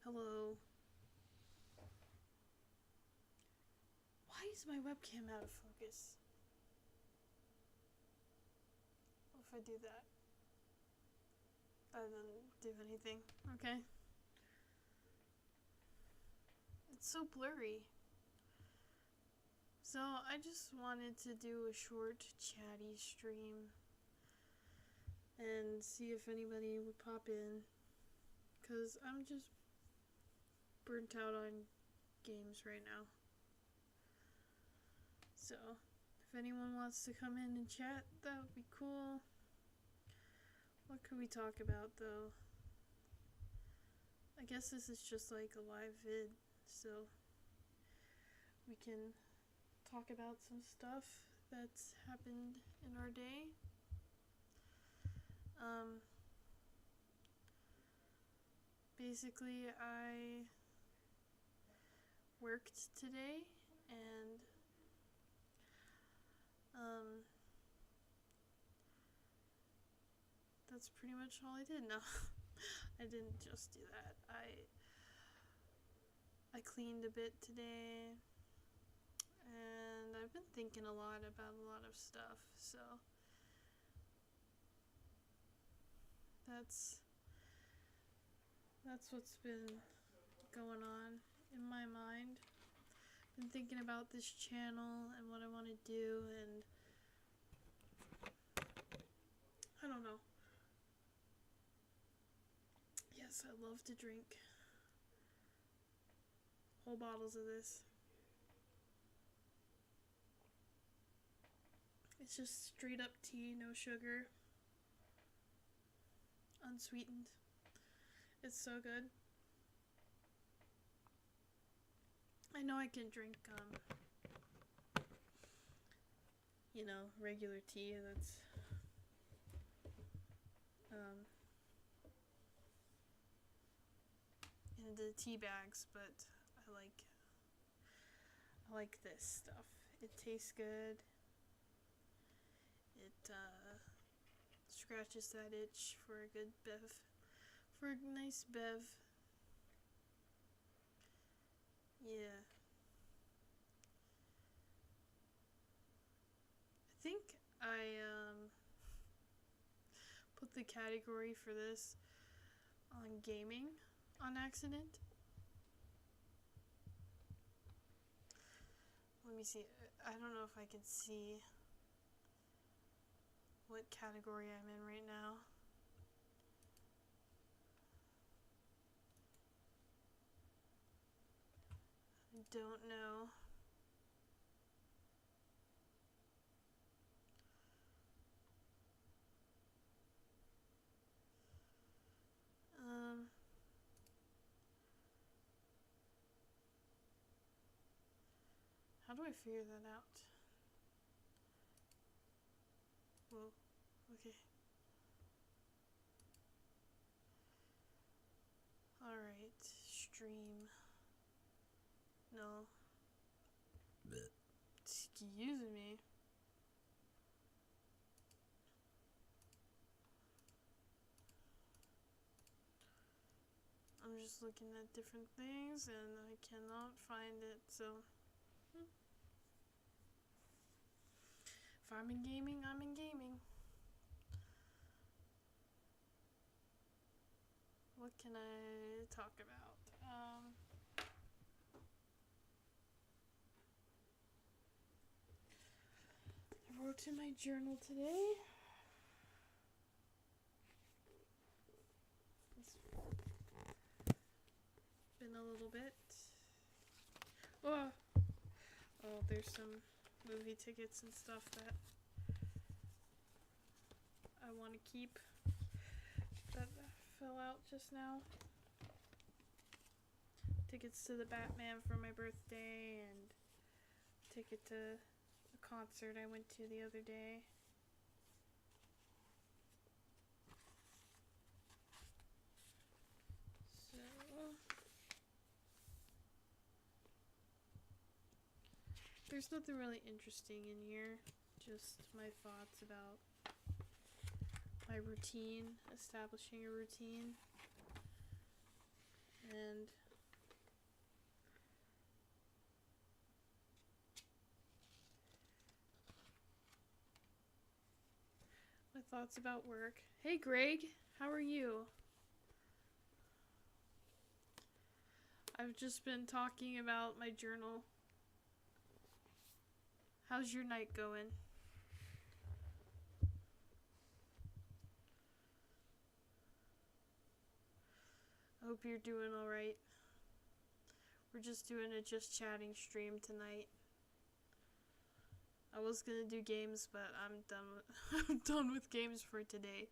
Hello. Why is my webcam out of focus? What if I do that? That doesn't do anything. Okay. It's so blurry. So I just wanted to do a short chatty stream and see if anybody would pop in, because I'm just burnt out on games right now. So if anyone wants to come in and chat, that would be cool. What could we talk about though? I guess this is just like a live vid, so we can talk about some stuff that's happened in our day. Basically, I worked today, and that's pretty much all I did. No, I didn't just do that. I cleaned a bit today, and I've been thinking a lot about a lot of stuff, so that's what's been going on in my mind. Been thinking about this channel and what I want to do, and I don't know. Yes, I love to drink whole bottles of this. It's just straight up tea, no sugar, unsweetened. It's so good. I know I can drink, regular tea that's, in the tea bags, but I like this stuff. It tastes good. It, scratches that itch for a good bev. For a nice bev. Yeah. I think I put the category for this on gaming on accident. Let me see. I don't know if I can see what category I'm in right now. I don't know. How do I figure that out? Whoa, okay. Alright, stream. No. Excuse me. I'm just looking at different things and I cannot find it, so. If I'm in gaming, I'm in gaming. What can I talk about? I wrote in my journal today. It's been a little bit. Oh, there's some movie tickets and stuff that I want to keep that fell out just now. Tickets to the Batman for my birthday, and ticket to a concert I went to the other day. So there's nothing really interesting in here, just my thoughts about my routine, establishing a routine, and thoughts about work. Hey Greg, how are you? I've just been talking about my journal. How's your night going? I hope you're doing alright. We're just doing a just chatting stream tonight. I was gonna do games, but I'm I'm done with games for today.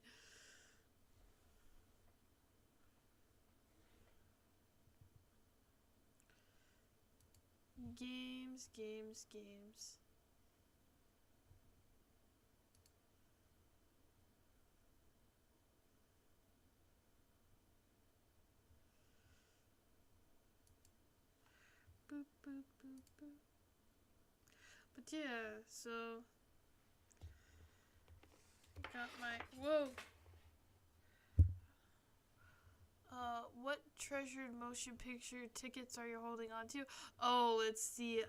Games. Boop, boop, boop, boop. But yeah, so got my what treasured motion picture tickets are you holding on to? Oh, it's the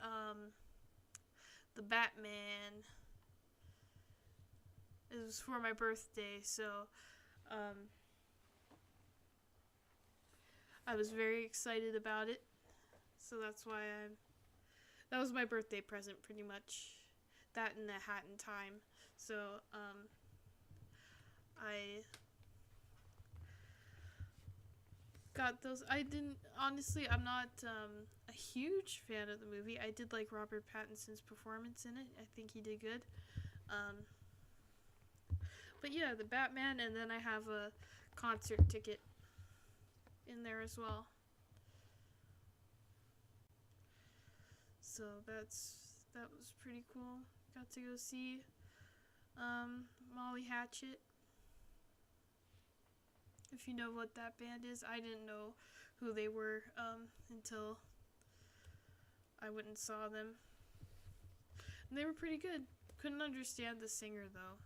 Batman. It was for my birthday, so I was very excited about it. So that's why that was my birthday present pretty much. That and the hat in time. So I got those. I'm not a huge fan of the movie. I did like Robert Pattinson's performance in it. I think he did good. But yeah, the Batman, and then I have a concert ticket in there as well. So that was pretty cool. Got to go see Molly Hatchet. If you know what that band is, I didn't know who they were until I went and saw them. And they were pretty good. Couldn't understand the singer though.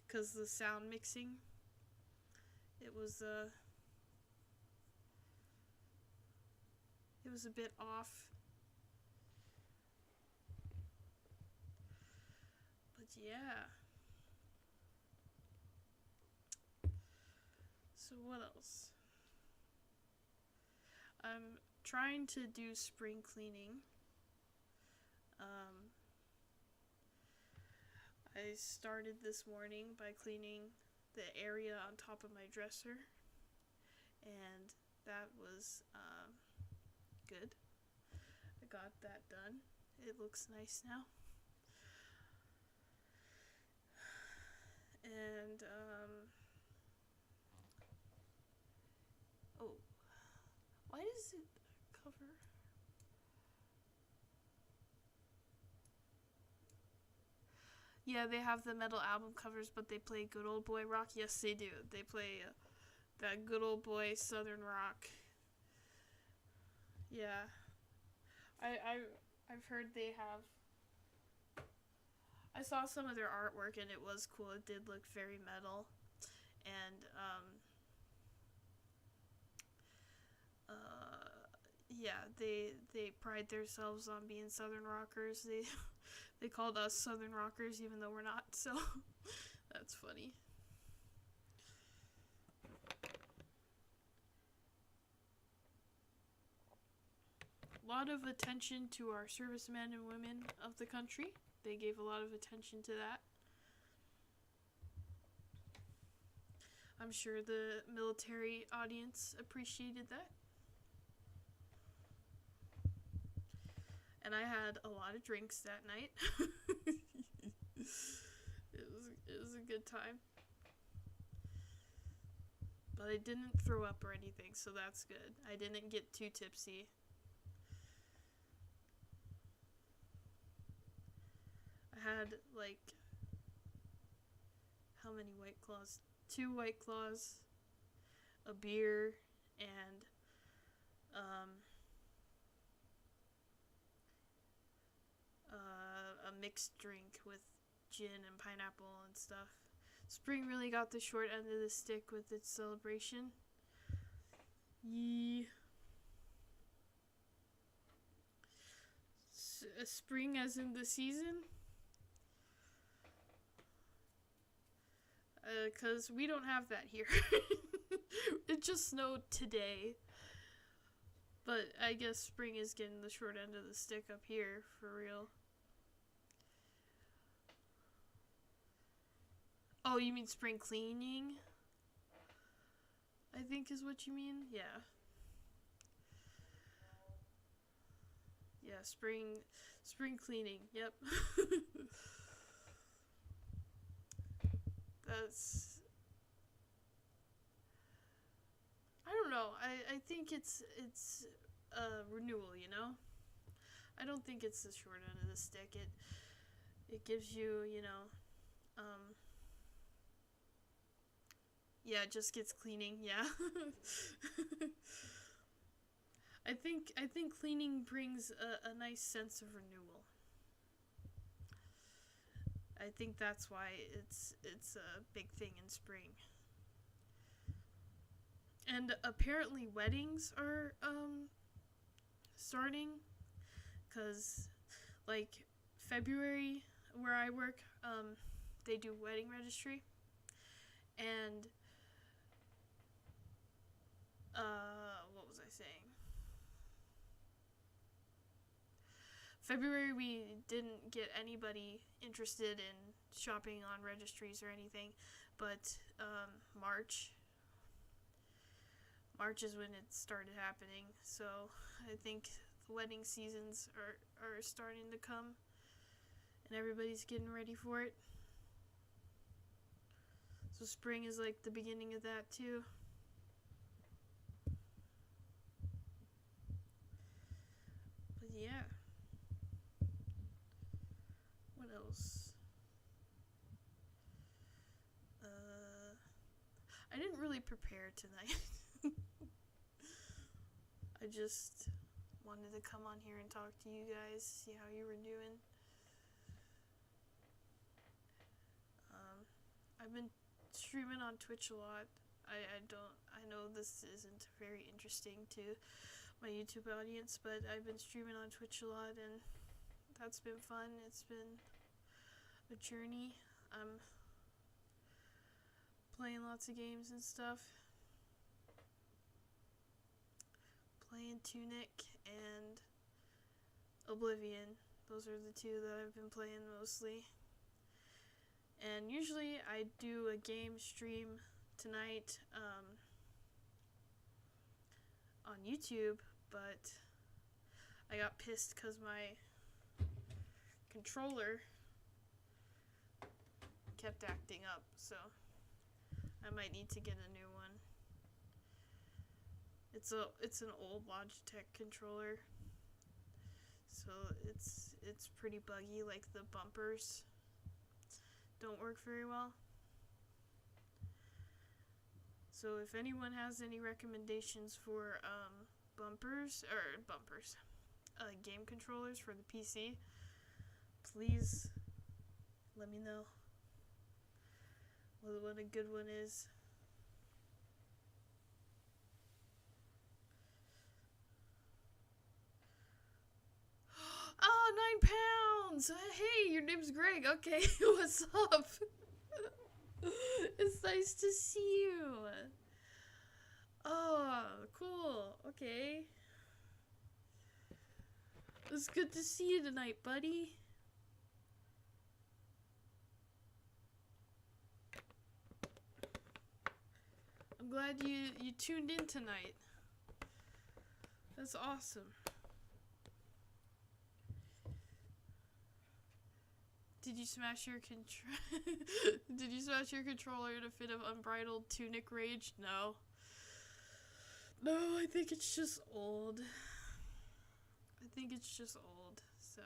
Because the sound mixing, it was a bit off. But yeah. So what else? I'm trying to do spring cleaning. I started this morning by cleaning the area on top of my dresser, and that was good. I got that done. It looks nice now. And why does it cover? Yeah, they have the metal album covers, but they play good old boy rock. Yes, they do. They play that good old boy southern rock. Yeah, I've heard they have. I saw some of their artwork and it was cool. It did look very metal, and yeah, they pride themselves on being southern rockers. They called us southern rockers even though we're not. So that's funny. A lot of attention to our servicemen and women of the country. They gave a lot of attention to that. I'm sure the military audience appreciated that. And I had a lot of drinks that night. It was a good time. But I didn't throw up or anything, so that's good. I didn't get too tipsy. I had like how many White Claws? 2 White Claws, a beer, and a mixed drink with gin and pineapple and stuff. Spring really got the short end of the stick with its celebration. Yee. spring as in the season? 'Cause we don't have that here. It just snowed today. But I guess spring is getting the short end of the stick up here, for real. Oh, you mean spring cleaning? I think is what you mean? Yeah. Yeah, spring cleaning, yep. That's... I don't know, I think it's a renewal, you know? I don't think it's the short end of the stick. It gives you, you know, yeah, it just gets cleaning, yeah. I think cleaning brings a nice sense of renewal. I think that's why it's a big thing in spring. And apparently weddings are starting, cause like February where I work, they do wedding registry, and what was I saying? February we didn't get anybody interested in shopping on registries or anything, but March is when it started happening, so I think the wedding seasons are starting to come, and everybody's getting ready for it. So spring is like the beginning of that too. But yeah. What else? I didn't really prepare tonight. I just wanted to come on here and talk to you guys, see how you were doing. I've been streaming on Twitch a lot. I know this isn't very interesting to my YouTube audience, but I've been streaming on Twitch a lot, and that's been fun. It's been a journey. I'm playing lots of games and stuff. Playing Tunic and Oblivion. Those are the two that I've been playing mostly. And usually I do a game stream tonight on YouTube, but I got pissed because my controller kept acting up, so I might need to get a new one. It's an old Logitech controller, so it's pretty buggy. Like the bumpers don't work very well. So if anyone has any recommendations for game controllers for the PC, please let me know what a good one is. Oh, 9 pounds! Hey, your name's Greg. Okay, what's up? It's nice to see you. Oh, cool. Okay. It's good to see you tonight, buddy. I'm glad you tuned in tonight. That's awesome. Did you smash your controller in a fit of unbridled Tunic rage? No. No, I think it's just old. So.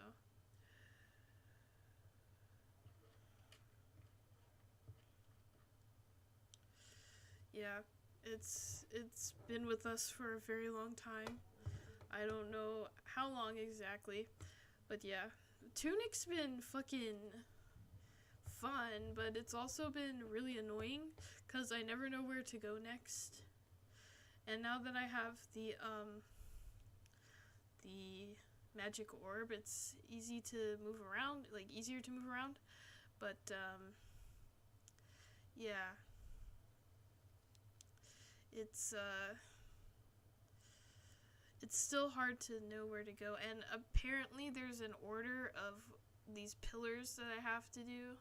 Yeah, it's been with us for a very long time. I don't know how long exactly, but yeah. Tunic's been fucking fun, but it's also been really annoying because I never know where to go next. And now that I have the magic orb. It's easy to move around, like easier to move around, but yeah, it's still hard to know where to go, and apparently there's an order of these pillars that I have to do.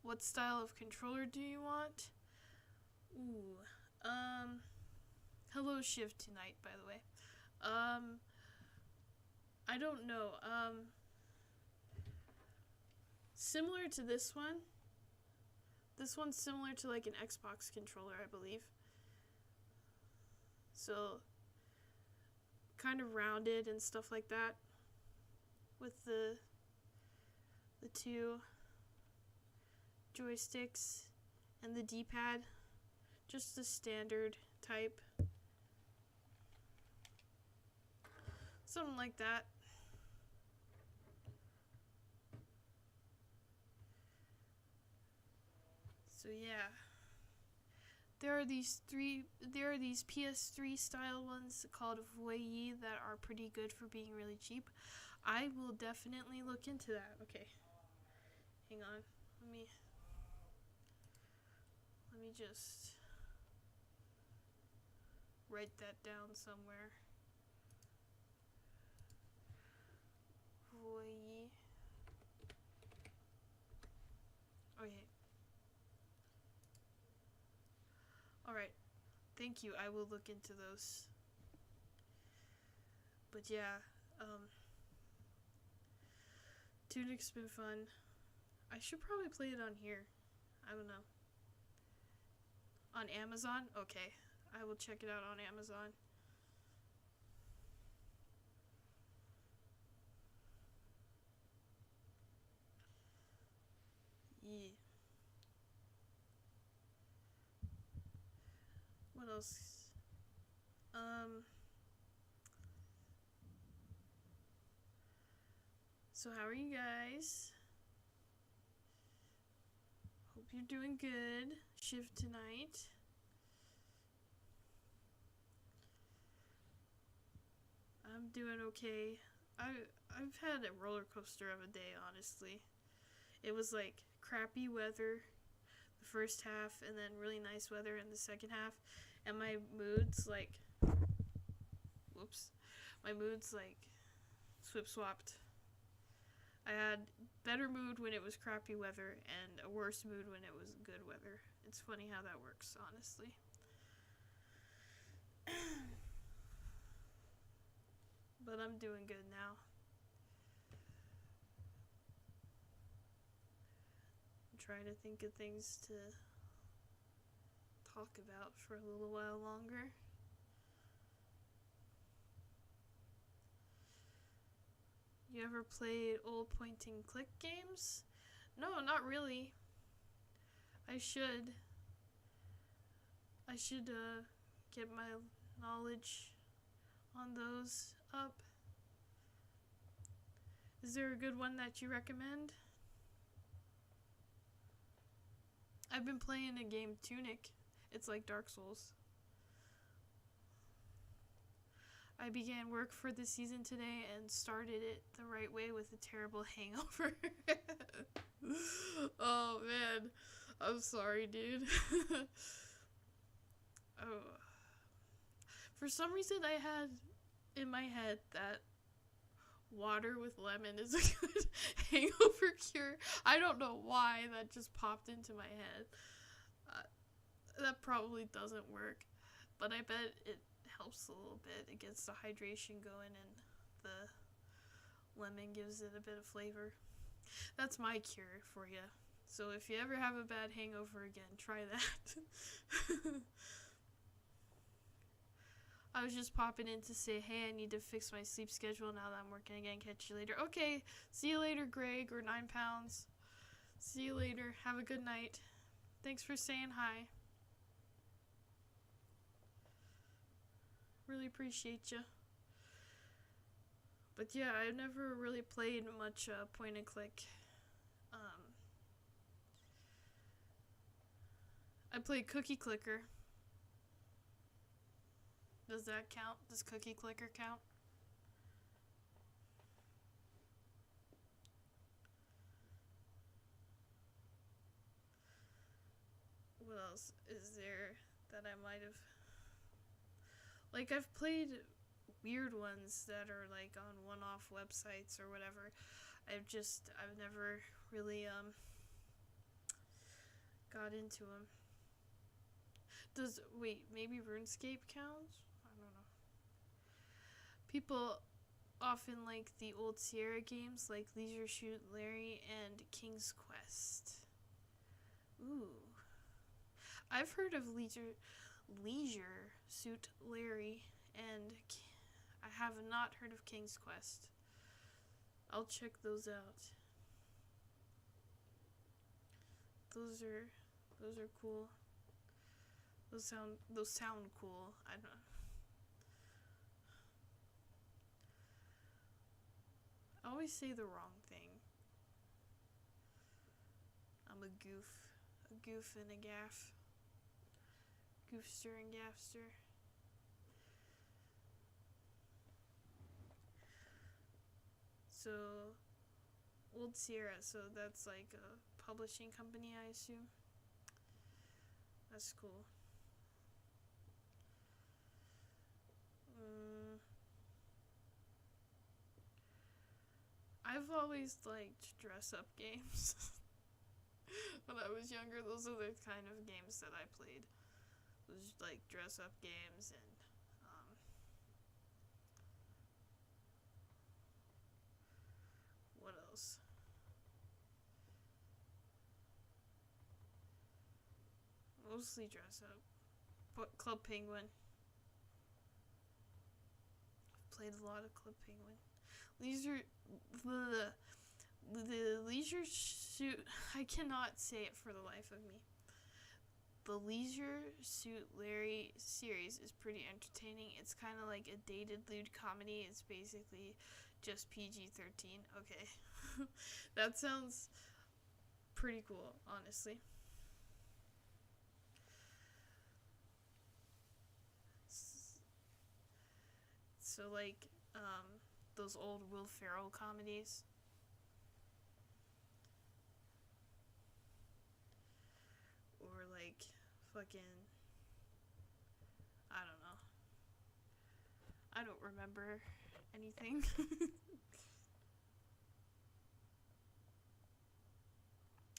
What style of controller do you want? Ooh, hello Shiv tonight, by the way. I don't know, similar to this one. This one's similar to like an Xbox controller, I believe. So, kind of rounded and stuff like that, with the two joysticks and the D-pad, just the standard type, something like that. So yeah, there are these PS3 style ones called Voyey that are pretty good for being really cheap. I will definitely look into that. Okay, hang on. Let me just write that down somewhere. Voyey. Okay. Alright. Thank you. I will look into those. But yeah, Tunic's been fun. I should probably play it on here. I don't know. On Amazon? Okay. I will check it out on Amazon. Yeah. What else? So how are you guys? Hope you're doing good. Shift tonight. I'm doing okay. I've had a roller coaster of a day, honestly. It was like crappy weather the first half, and then really nice weather in the second half, and my moods like swip swapped. I had better mood when it was crappy weather and a worse mood when it was good weather. It's funny how that works, honestly. But I'm doing good now. I'm trying to think of things to talk about for a little while longer. You ever played old point and click games? No, not really. I should get my knowledge on those up. Is there a good one that you recommend? I've been playing a game, Tunic. It's like Dark Souls. I began work for the season today and started it the right way with a terrible hangover. Oh man, I'm sorry, dude. Oh. For some reason I had in my head that water with lemon is a good hangover cure. I don't know why that just popped into my head. That probably doesn't work, but I bet it helps a little bit. It gets the hydration going and the lemon gives it a bit of flavor. That's my cure for you. So if you ever have a bad hangover again, try that. I was just popping in to say, hey, I need to fix my sleep schedule now that I'm working again. Catch you later. Okay, see you later, Greg, or 9 pounds. See you later. Have a good night. Thanks for saying hi. Really appreciate you. But yeah, I've never really played much point and click. I played Cookie Clicker. Does that count? Does Cookie Clicker count? else is there that I might have... Like, I've played weird ones that are, like, on one-off websites or whatever. I've never really, got into them. Wait, maybe RuneScape counts? I don't know. People often like the old Sierra games like Leisure Suit Larry and King's Quest. Ooh. I've heard of Leisure Suit Larry, and I have not heard of King's Quest. I'll check those out. Those are cool. Those sound cool. I don't know. I always say the wrong thing. I'm a goof and a gaff. Goofster and gaffster. So, Old Sierra, so that's like a publishing company, I assume. That's cool. I've always liked dress-up games. When I was younger, those are the kind of games that I played. Those like dress-up games and what else? Mostly dress-up. But Club Penguin. I've played a lot of Club Penguin. The Leisure Suit, I cannot say it for the life of me. The Leisure Suit Larry series is pretty entertaining. It's kind of like a dated lewd comedy. It's basically just PG-13. Okay. That sounds pretty cool, honestly. So like, those old Will Ferrell comedies. Or like, fucking, I don't know. I don't remember anything.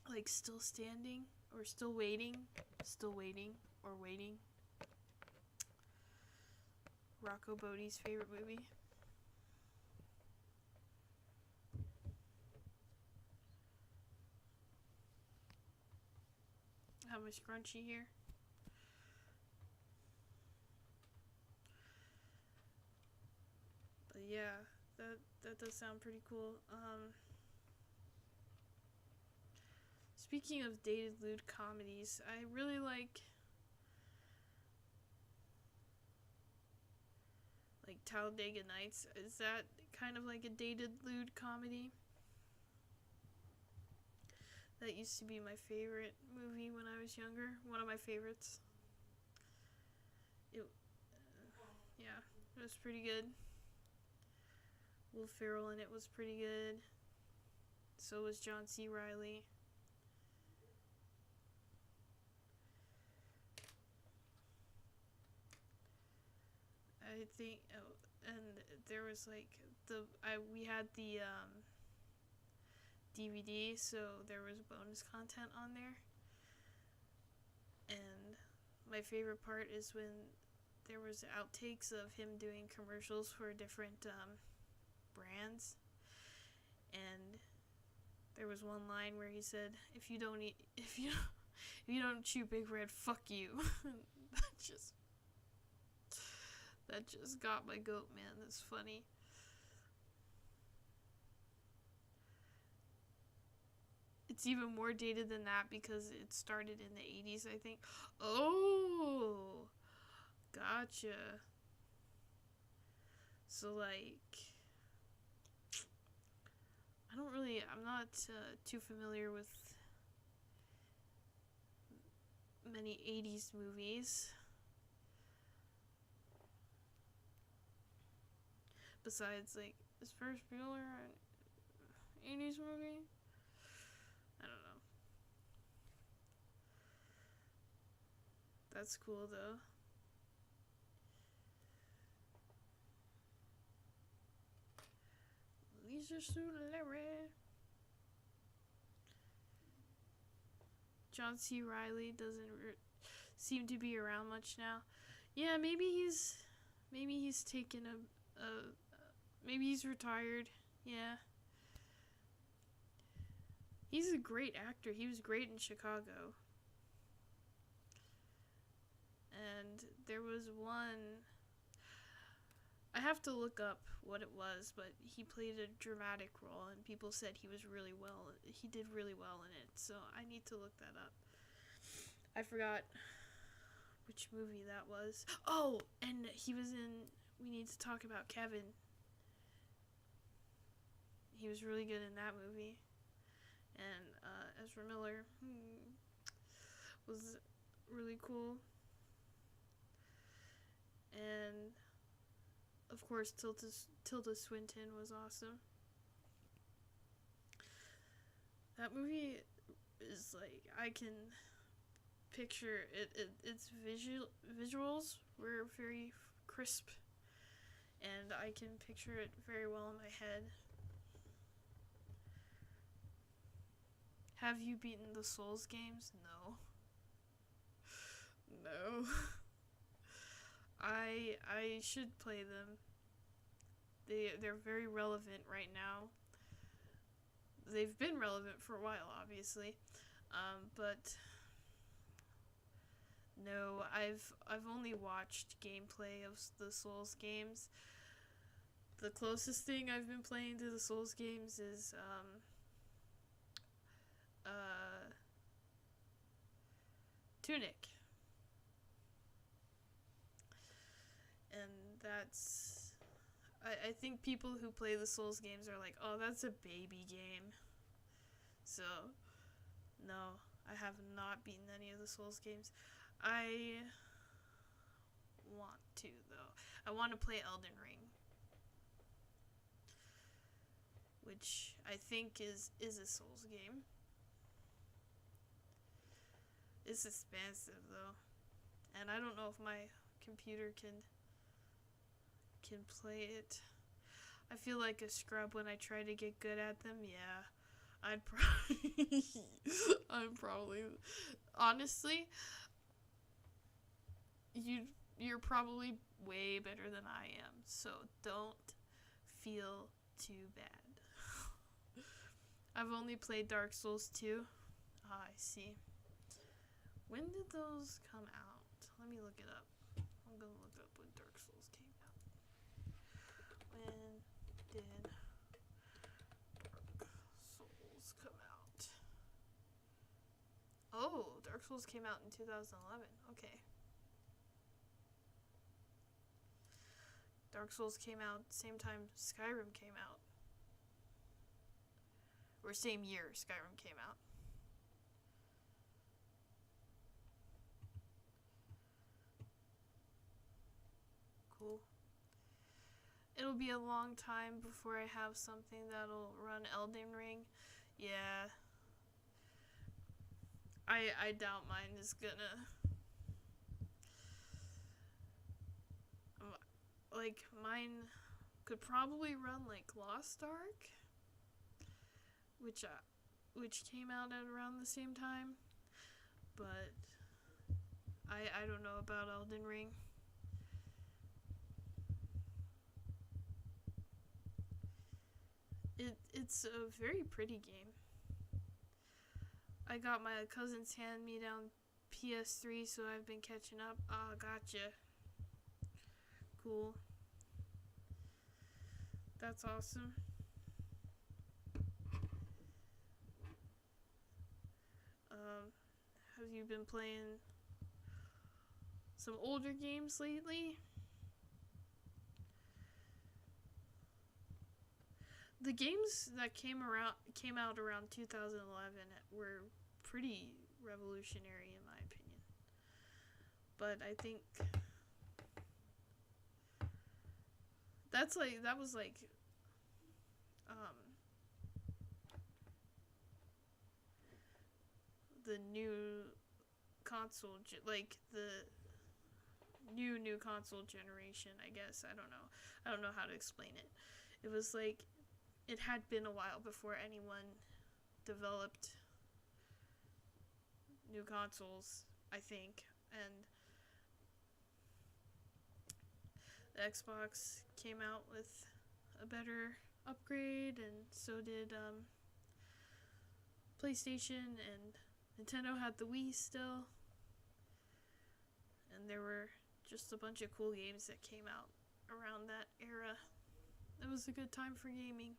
Like Still Standing, or Still Waiting, or Waiting. Rocco Bodie's favorite movie. How much crunchy here? But yeah, that does sound pretty cool. Speaking of dated lewd comedies, I really like Talladega Nights. Is that kind of like a dated lewd comedy? That used to be my favorite movie when I was younger. One of my favorites. Yeah, it was pretty good. Will Ferrell in it was pretty good. So was John C. Reilly. I think, and there was like we had the DVD, so there was bonus content on there. And my favorite part is when there was outtakes of him doing commercials for different brands, and there was one line where he said, if you don't chew Big Red, fuck you." that just got my goat, man. That's funny. It's even more dated than that because it started in the 80s, I think. Oh, gotcha. So, like, I'm not too familiar with many 80s movies. Besides, like, is Ferris Bueller an 80s movie? I don't know. That's cool though. Leisure Suit Larry. John C. Reilly doesn't seem to be around much now. Yeah, maybe he's taken maybe he's retired. Yeah. He's a great actor. He was great in Chicago. And there was one, I have to look up what it was, but he played a dramatic role and people said he did really well in it. So I need to look that up. I forgot which movie that was. Oh, and he was in We Need to Talk About Kevin. He was really good in that movie. And Ezra Miller was really cool. And of course Tilda Swinton was awesome. That movie is like, I can picture it. Its visuals were very crisp, and I can picture it very well in my head. Have you beaten the Souls games? No. No. I should play them. They're very relevant right now. They've been relevant for a while, obviously, but no, I've only watched gameplay of the Souls games. The closest thing I've been playing to the Souls games is Tunic. And that's, I think people who play the Souls games are like, oh, that's a baby game. So, no, I have not beaten any of the Souls games. I want to, though. I want to play Elden Ring, which I think is a Souls game. It's expensive, though, and I don't know if my computer can play it. I feel like a scrub when I try to get good at them. Yeah, I'm probably, honestly, you're probably way better than I am, so don't feel too bad. I've only played Dark Souls 2. Ah, I see. When did those come out? Let me look it up. I'm gonna look up when Dark Souls came out. When did Dark Souls come out? Oh, Dark Souls came out in 2011. Okay. Dark Souls came out same time Skyrim came out. Or same year Skyrim came out. Cool. It'll be a long time before I have something that'll run Elden Ring. Yeah. I doubt mine is gonna... Like, mine could probably run, like, Lost Ark, which came out at around the same time, but I don't know about Elden Ring. It's a very pretty game. I got my cousin's hand-me-down PS3, so I've been catching up. Ah, gotcha. Cool. That's awesome. Have you been playing some older games lately? The games that came out around 2011 were pretty revolutionary in my opinion. But I think that was like the new console, like the new console generation, I guess. I don't know. I don't know how to explain it. It was like, it had been a while before anyone developed new consoles, I think, and the Xbox came out with a better upgrade, and so did PlayStation, and Nintendo had the Wii still, and there were just a bunch of cool games that came out around that era. It was a good time for gaming.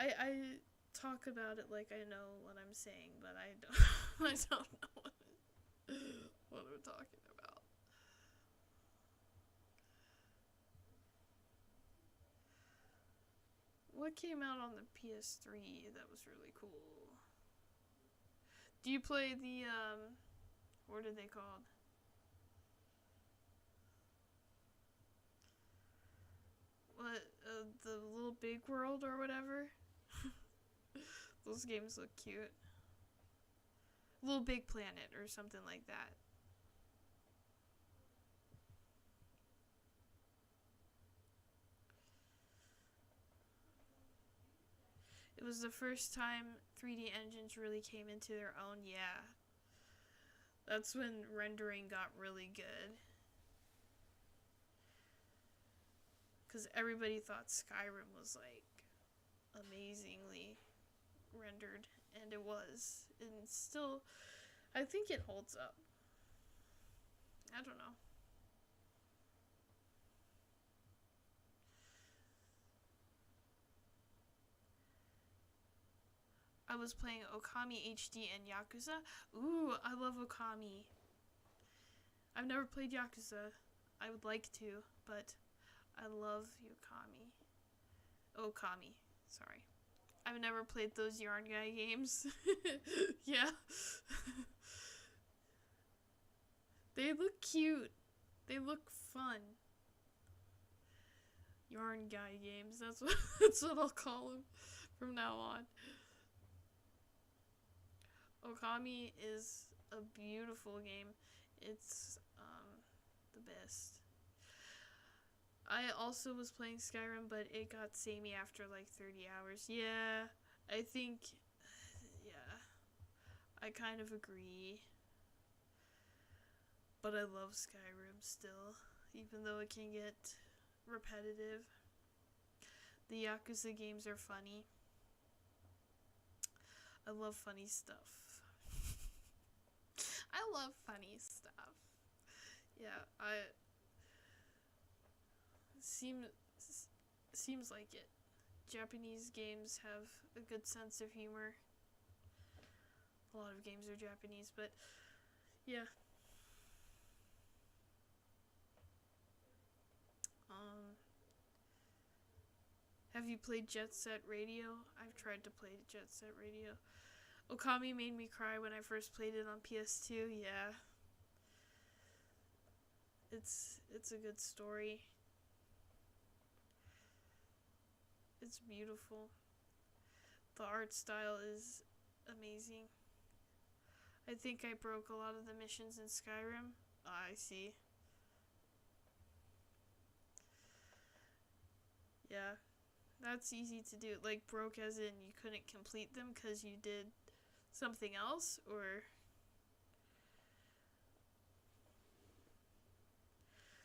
I talk about it like I know what I'm saying, but I don't I don't know what I'm talking about. What came out on the PS3 that was really cool? Do you play the what are they called? What, the Little Big World or whatever? Those games look cute. Little Big Planet or something like that. It was the first time 3D engines really came into their own, yeah. That's when rendering got really good. Because everybody thought Skyrim was, like, amazingly rendered, and it was. And still, I think it holds up. I don't know. I was playing Okami HD and Yakuza. Ooh, I love Okami. I've never played Yakuza. I would like to, but I love Okami. Sorry. I've never played those Yarn Guy games. Yeah. They look cute. They look fun. Yarn Guy games. That's what I'll call them from now on. Okami is a beautiful game. It's the best. I also was playing Skyrim, but it got samey after like 30 hours. Yeah, I think, yeah, I kind of agree. But I love Skyrim still, even though it can get repetitive. The Yakuza games are funny. I love funny stuff. I love funny stuff. Yeah, seems like it. Japanese games have a good sense of humor. A lot of games are Japanese, but yeah. Have you played Jet Set Radio? I've tried to play Jet Set Radio. Okami made me cry when I first played it on PS2, yeah. It's a good story. It's beautiful. The art style is amazing. I think I broke a lot of the missions in Skyrim. I see. Yeah, that's easy to do. Like, broke as in you couldn't complete them because you did something else, or...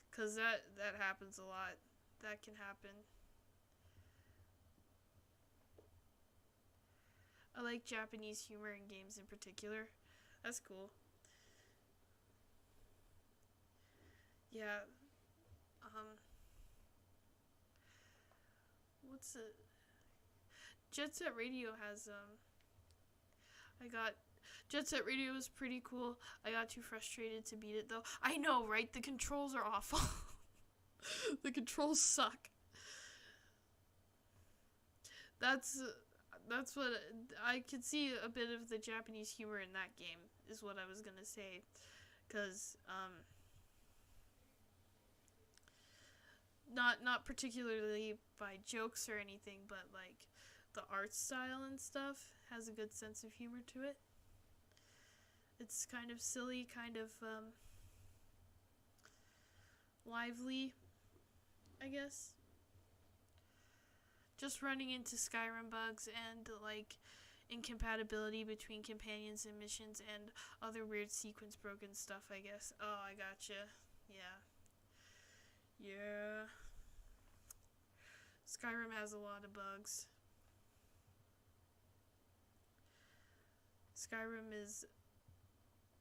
Because that happens a lot. That can happen. I like Japanese humor in games in particular. That's cool. Yeah. What's it? Jet Set Radio has, Jet Set Radio was pretty cool. I got too frustrated to beat it, though. I know, right? The controls are awful. The controls suck. That's what I could see a bit of the Japanese humor in that game, is what I was gonna say. Because, not particularly by jokes or anything, but, like, the art style and stuff has a good sense of humor to it. It's kind of silly, kind of lively, I guess. Just running into Skyrim bugs and like incompatibility between companions and missions and other weird sequence broken stuff, I guess. Oh, I gotcha. Yeah. Yeah. Skyrim has a lot of bugs. Skyrim is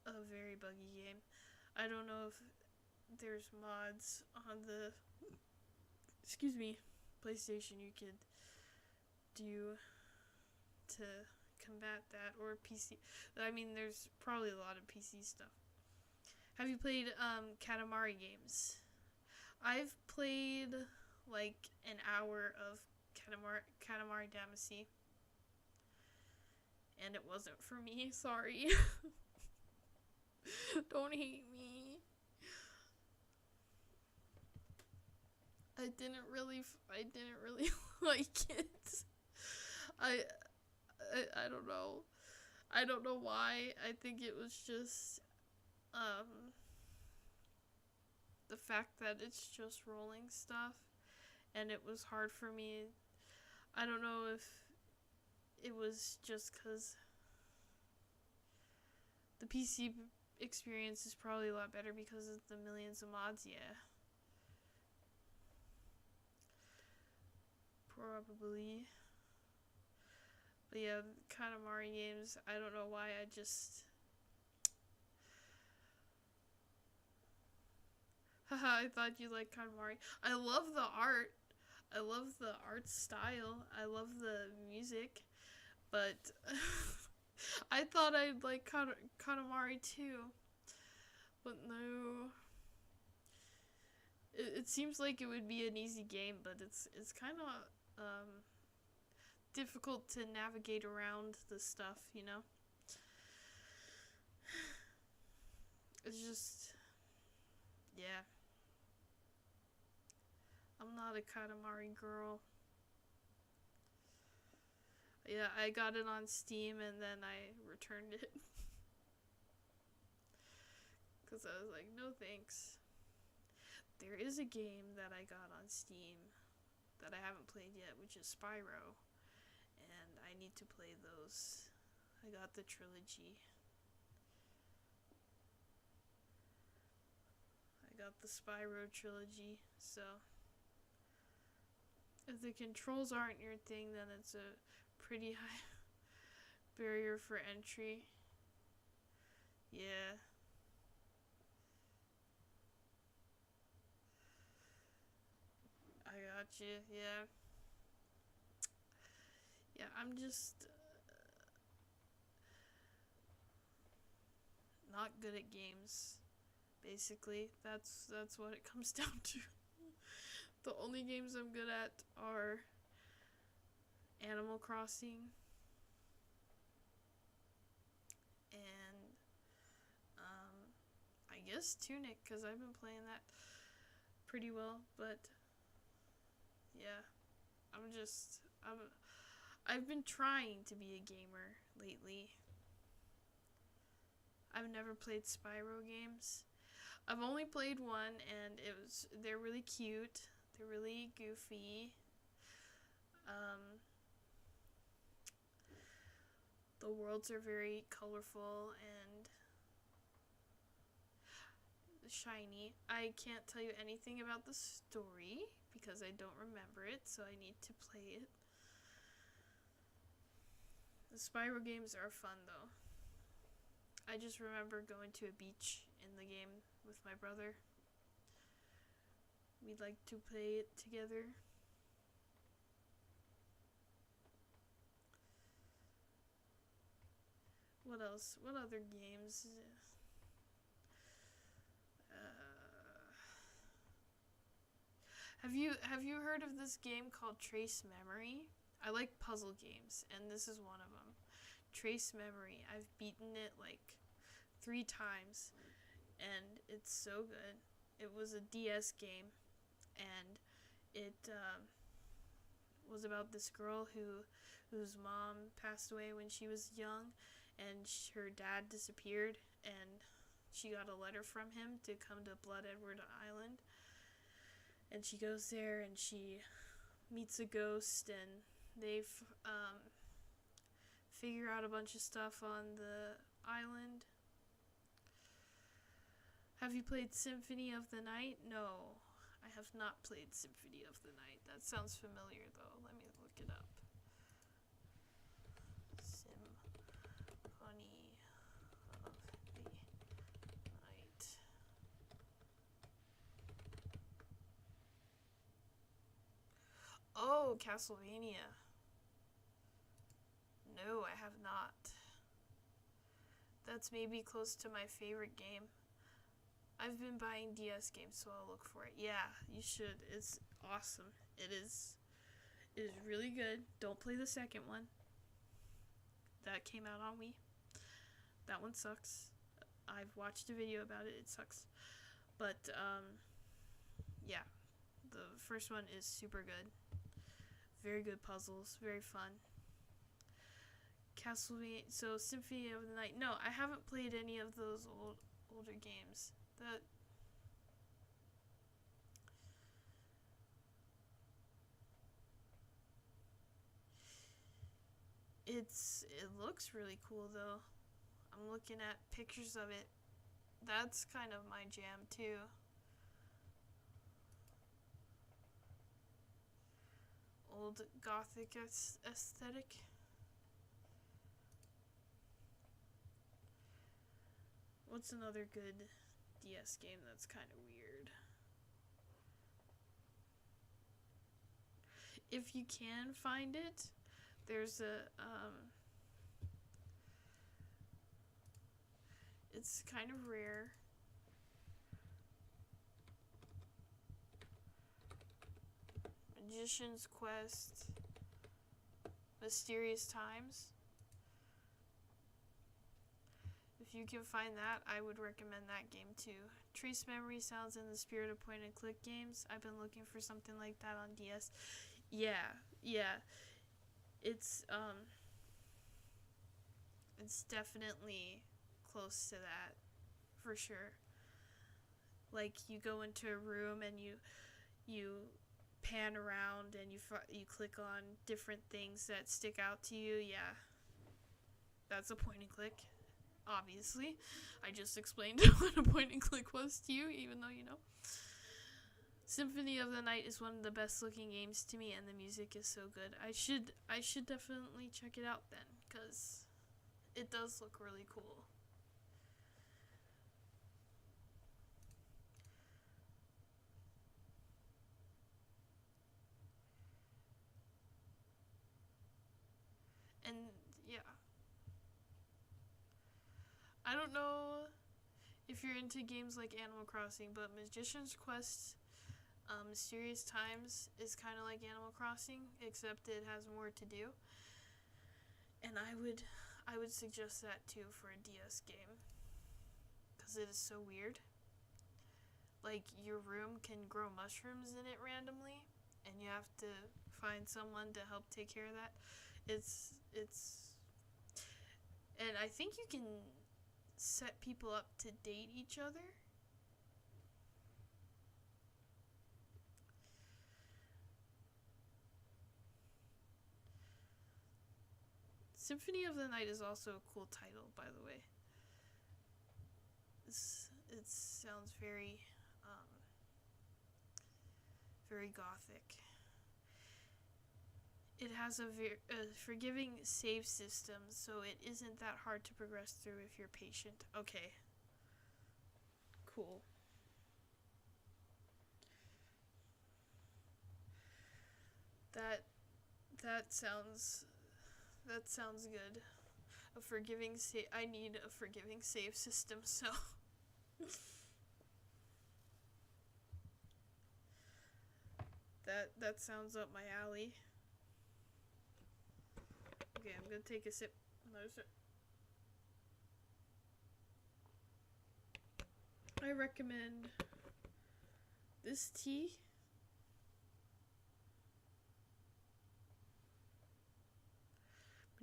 a very buggy game. I don't know if there's mods on the PlayStation you could do to combat that, or PC. I mean, there's probably a lot of PC stuff. Have you played Katamari games? I've played like an hour of Katamari Damacy, and it wasn't for me. Sorry. Don't hate me. I didn't really like it. I don't know. I don't know why. I think it was just the fact that it's just rolling stuff, and it was hard for me. I don't know if it was just because the PC experience is probably a lot better because of the millions of mods, yeah. Probably. But yeah, Katamari games, I don't know why, I just... Haha, I thought you liked Katamari. I love the art. I love the art style. I love the music. But I thought I'd like Katamari too. But no. It seems like it would be an easy game, but it's kind of difficult to navigate around the stuff, you know? It's just, yeah. I'm not a Katamari girl. Yeah, I got it on Steam and then I returned it. Because I was like, no thanks. There is a game that I got on Steam that I haven't played yet, which is Spyro. And I need to play those. I got the trilogy. I got the Spyro trilogy, so... If the controls aren't your thing, then it's a pretty high barrier for entry. Yeah. I got you, yeah. Yeah, I'm just not good at games. Basically, that's what it comes down to. The only games I'm good at are Animal Crossing and I guess Tunic, because I've been playing that pretty well, but yeah, I've been trying to be a gamer lately. I've never played Spyro games. I've only played one, and they're really cute. They're really goofy. The worlds are very colorful and shiny. I can't tell you anything about the story because I don't remember it, so I need to play it. The Spyro games are fun, though. I just remember going to a beach in the game with my brother. We'd like to play it together. What else? What other games? Have you heard of this game called Trace Memory? I like puzzle games, and this is one of them. Trace Memory. I've beaten it like 3 times, and it's so good. It was a DS game, and it was about this girl whose mom passed away when she was young, and her dad disappeared, and she got a letter from him to come to Blood Edward Island. And she goes there and she meets a ghost, and they figure out a bunch of stuff on the island. Have you played Symphony of the Night? No, I have not played Symphony of the Night. That sounds familiar, though. Let me look it up. Symphony of the Night. Oh, Castlevania. No, I have not. That's maybe close to my favorite game. I've been buying DS games, so I'll look for it. Yeah, you should. It's awesome. It is really good. Don't play the second one. That came out on Wii. That one sucks. I've watched a video about it. It sucks. But, yeah. The first one is super good. Very good puzzles. Very fun. Castlevania. So, Symphony of the Night. No, I haven't played any of those older games. It looks really cool, though. I'm looking at pictures of it. That's kind of my jam, too. Old gothic aesthetic. What's another good DS game that's kind of weird? If you can find it, there's a, it's kind of rare. Magician's Quest, Mysterious Times. If you can find that, I would recommend that game too. Trace Memory sounds in the spirit of point and click games. I've been looking for something like that on DS. Yeah. It's definitely close to that, for sure. Like, you go into a room and you pan around and you click on different things that stick out to you. Yeah, that's a point and click. Obviously, I just explained what a point and click was to you, even though you know. Symphony of the Night is one of the best looking games to me, and the music is so good. I should definitely check it out then, because it does look really cool. And yeah, I don't know if you're into games like Animal Crossing, but Magician's Quest, Mysterious Times is kind of like Animal Crossing, except it has more to do. And I would suggest that too for a DS game, because it is so weird. Like, your room can grow mushrooms in it randomly, and you have to find someone to help take care of that. And I think you can set people up to date each other. Symphony of the Night is also a cool title, by the way. It sounds very, very gothic. It has a forgiving save system, so it isn't that hard to progress through if you're patient. Okay. Cool. That sounds good. I need a forgiving save system, so that sounds up my alley. Okay, I'm gonna take a sip. Another sip. I recommend this tea.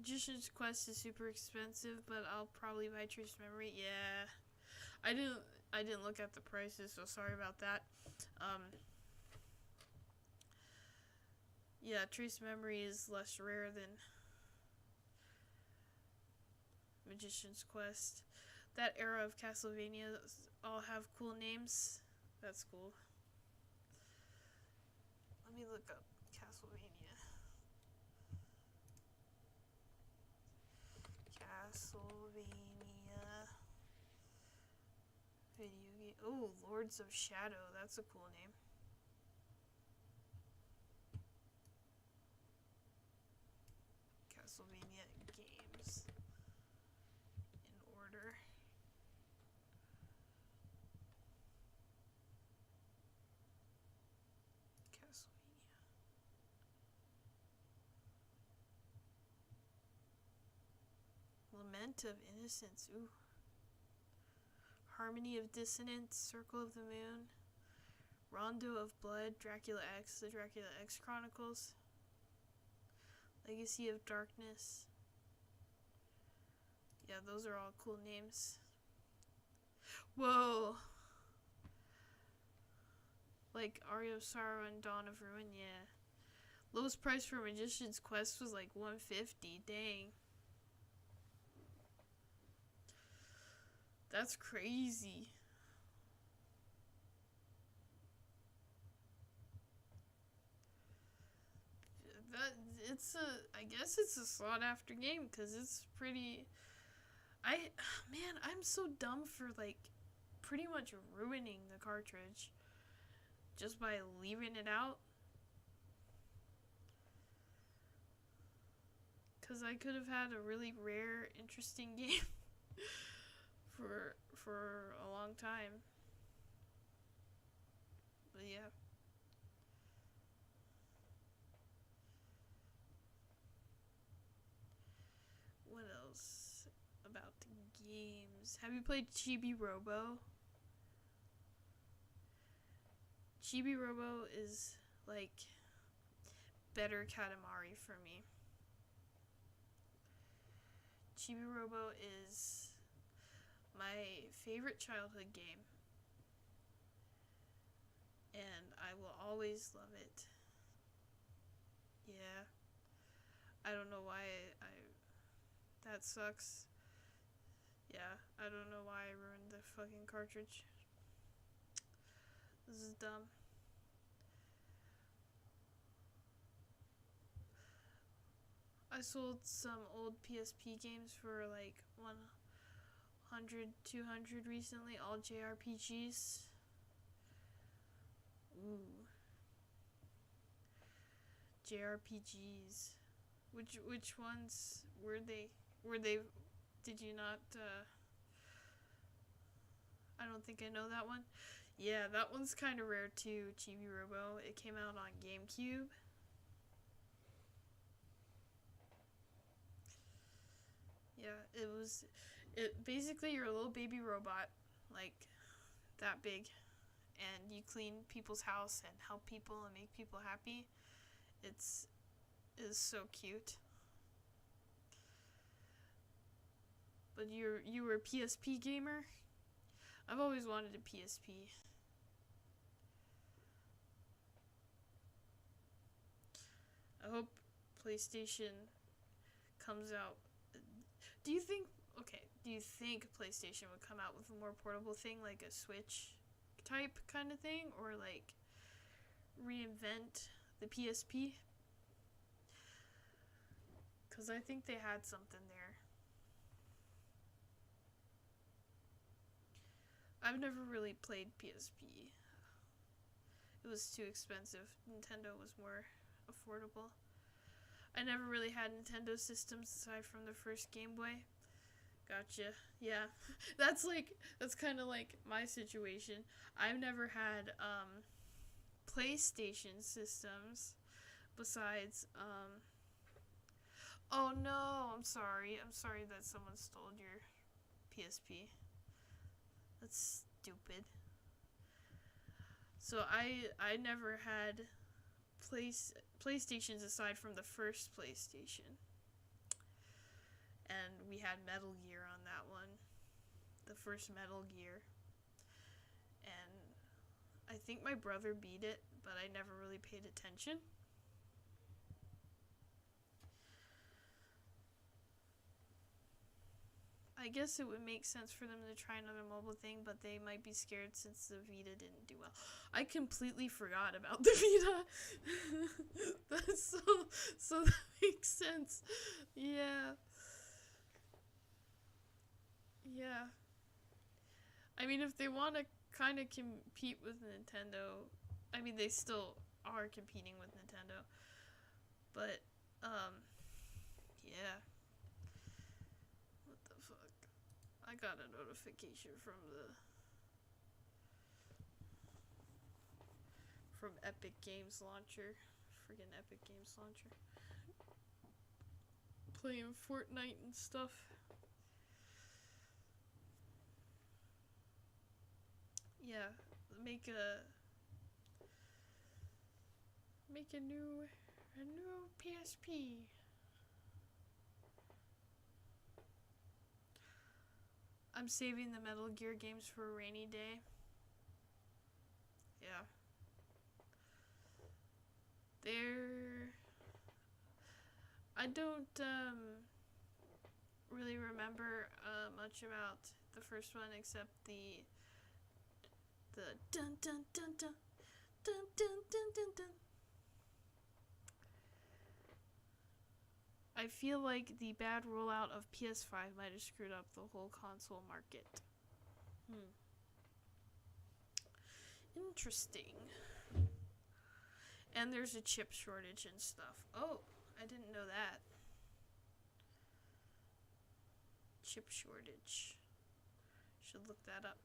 Magician's Quest is super expensive, but I'll probably buy Trace Memory. Yeah, I didn't look at the prices, so sorry about that. Yeah, Trace Memory is less rare than Magician's Quest. That era of Castlevania all have cool names. That's cool. Let me look up Castlevania. Video game. Oh, Lords of Shadow. That's a cool name. Castlevania games. In order. Castlevania. Lament of Innocence. Ooh. Harmony of Dissonance, Circle of the Moon, Rondo of Blood, Dracula X, the Dracula X Chronicles, Legacy of Darkness. Yeah, those are all cool names. Whoa! Like Aria of Sorrow and Dawn of Ruin, yeah. Lowest price for Magician's Quest was like $150, dang. That's crazy. I guess it's a sought after game because it's pretty. Man, I'm so dumb for like pretty much ruining the cartridge just by leaving it out. Because I could have had a really rare, interesting game for a long time. But yeah. What else about the games? Have you played Chibi Robo? Chibi Robo is like better Katamari for me. Chibi Robo is my favorite childhood game, and I will always love it. Yeah, I don't know why that sucks. Yeah, I don't know why I ruined the fucking cartridge. This is dumb. I sold some old PSP games for like 100, 200 recently, all JRPGs. Ooh. JRPGs. Which ones were they? Did you not I don't think I know that one. Yeah, that one's kind of rare too, Chibi Robo. It came out on GameCube. Yeah, it basically you're a little baby robot, like that big, and you clean people's house and help people and make people happy. It's so cute. But you were a PSP gamer? I've always wanted a PSP. I hope PlayStation comes out. Do you think PlayStation would come out with a more portable thing, like a Switch type kind of thing, or like reinvent the PSP? Because I think they had something there. I've never really played PSP. It was too expensive. Nintendo was more affordable. I never really had Nintendo systems aside from the first Game Boy. Gotcha. Yeah. That's kind of like my situation. I've never had PlayStation systems besides oh no, I'm sorry that someone stole your PSP. That's stupid. So I never had PlayStations aside from the first PlayStation. and we had Metal Gear on that one, the first Metal Gear, and I think my brother beat it, but I never really paid attention. I guess it would make sense for them to try another mobile thing, but they might be scared since the Vita didn't do well. I completely forgot about the Vita. That's so that makes sense. Yeah. Yeah. I mean, if they want to kind of compete with Nintendo, I mean, they still are competing with Nintendo. But, yeah. What the fuck? I got a notification from Epic Games Launcher. Friggin' Epic Games Launcher. Playing Fortnite and stuff. Yeah, make a new PSP. I'm saving the Metal Gear games for a rainy day. Yeah. I don't really remember much about the first one except the dun dun dun dun dun dun dun dun dun. I feel like the bad rollout of PS5 might have screwed up the whole console market. Interesting. And there's a chip shortage and stuff. Oh, I didn't know that. Chip shortage. Should look that up.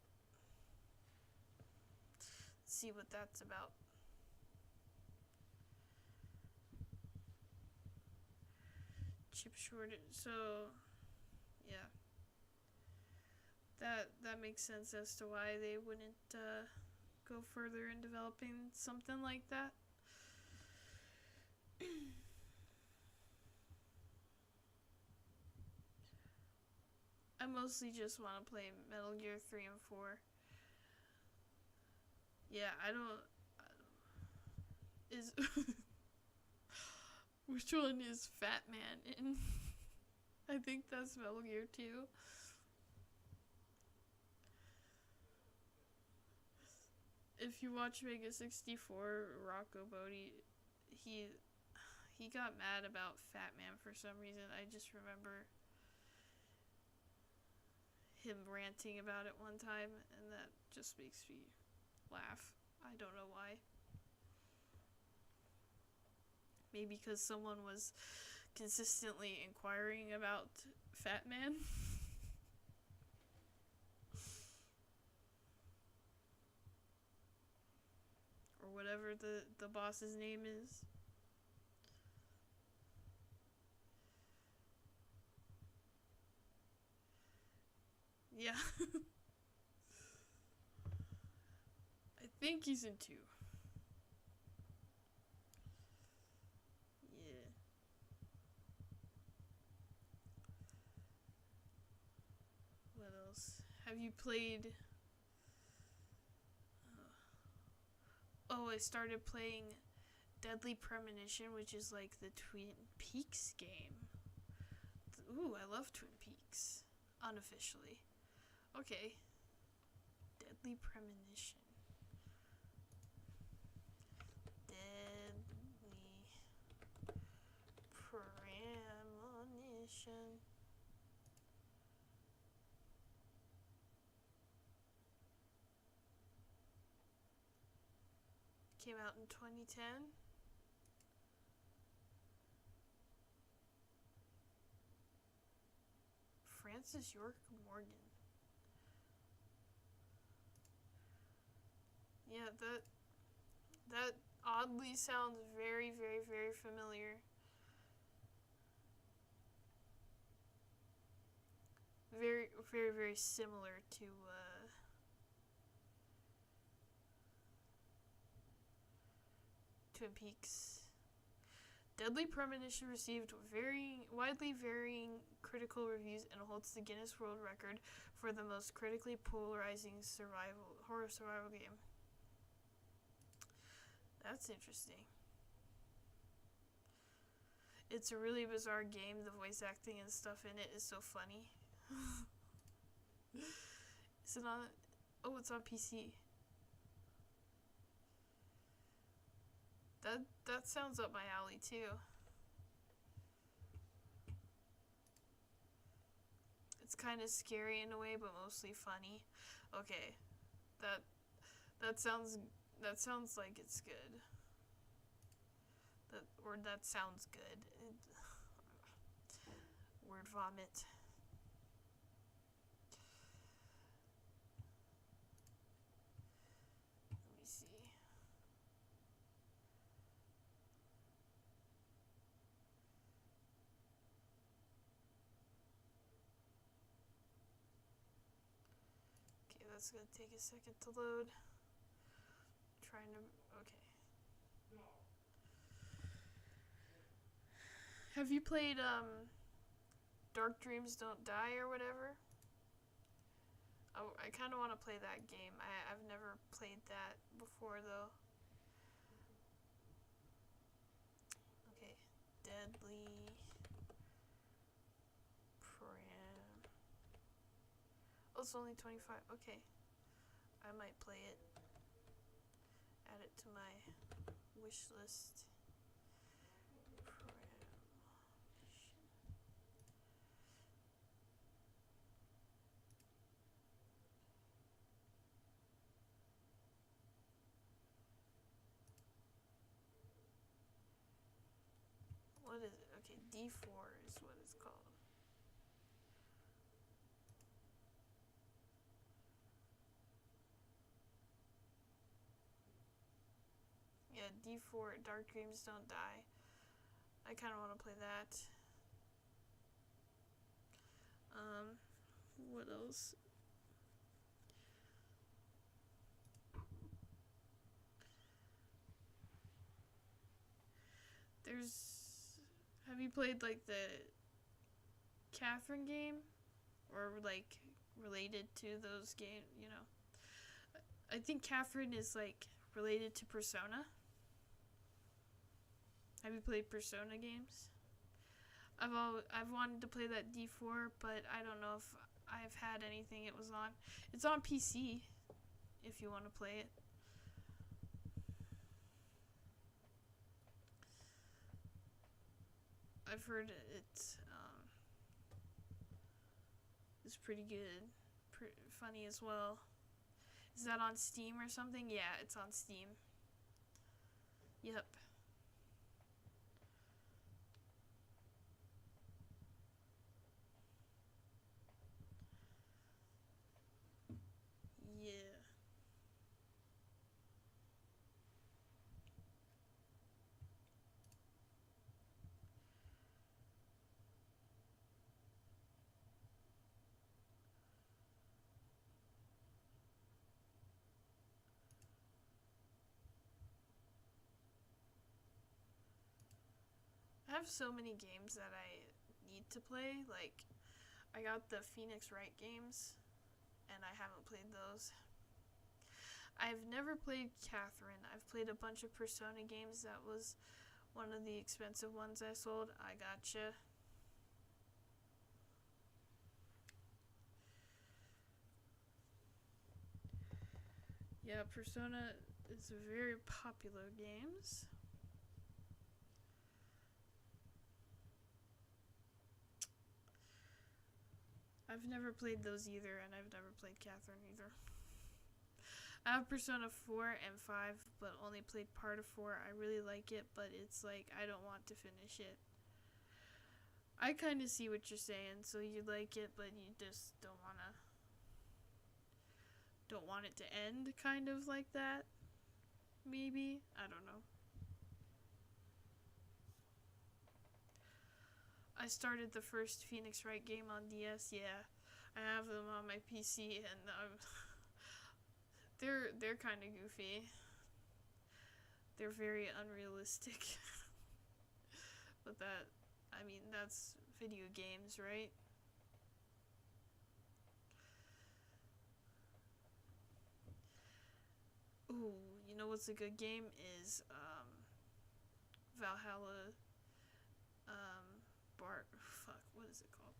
See what that's about. Chip shortage. So, yeah. That makes sense as to why they wouldn't go further in developing something like that. I mostly just want to play Metal Gear 3 and 4. Yeah, I don't is which one is Fat Man in? I think that's Metal Gear 2. If you watch Mega 64, Rocco Bodie, he got mad about Fat Man for some reason. I just remember him ranting about it one time, and that just makes me laugh. I don't know why. Maybe because someone was consistently inquiring about Fat Man. Or whatever the boss's name is. Yeah. I think he's in 2. Yeah. What else? Have you played... Oh, I started playing Deadly Premonition, which is like the Twin Peaks game. Ooh, I love Twin Peaks. Unofficially. Okay. Deadly Premonition. Deadly Premonition. Came out in 2010. Francis York Morgan. Yeah, that oddly sounds very, very, very familiar. Very, very, very similar to Twin Peaks. Deadly Premonition received widely varying critical reviews and holds the Guinness World Record for the most critically polarizing horror survival game. That's interesting. It's a really bizarre game. The voice acting and stuff in it is so funny. Is it on? Oh, it's on PC. That sounds up my alley too. It's kind of scary in a way, but mostly funny. Okay, that sounds like it's good. That sounds good. Word vomit. Let me see. Okay, that's gonna take a second to load. Trying to. Okay. Have you played Dark Dreams Don't Die or whatever? Oh, I kind of want to play that game. I've never played that before though. Okay, Deadly Pram. Oh, it's only 25. Okay, I might play it. Add it to my wish list. What is it? Okay, D4 is what it's called. Yeah, D4, Dark Dreams Don't Die. I kind of want to play that. What else? Have you played like the Catherine game? Or like related to those games, you know? I think Catherine is like related to Persona. Have you played Persona games? I've wanted to play that D4, but I don't know if I've had anything it was on. It's on PC if you want to play it. I've heard it's pretty good, funny as well. Is that on Steam or something? Yeah, it's on Steam. Yep. Yeah. I have so many games that I need to play. Like, I got the Phoenix Wright games, and I haven't played those. I've never played Catherine. I've played a bunch of Persona games. That was one of the expensive ones I sold. I gotcha. Yeah, Persona is a very popular games. I've never played those either, and I've never played Catherine either. I have Persona 4 and 5, but only played part of 4. I really like it, but it's like I don't want to finish it. I kind of see what you're saying, so you like it, but you just don't want it to end, kind of like that. Maybe, I don't know. I started the first Phoenix Wright game on DS. Yeah, I have them on my PC, and they're kind of goofy. They're very unrealistic. But that, I mean, that's video games, right? Ooh, you know what's a good game is Valhalla. What is it called?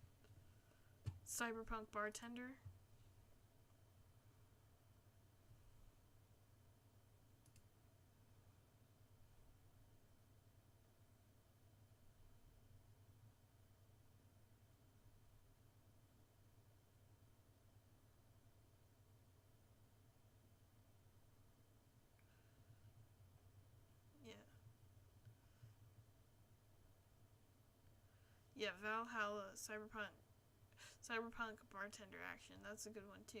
Cyberpunk Bartender. Yeah. Yeah, Valhalla, Cyberpunk Bartender Action. That's a good one too.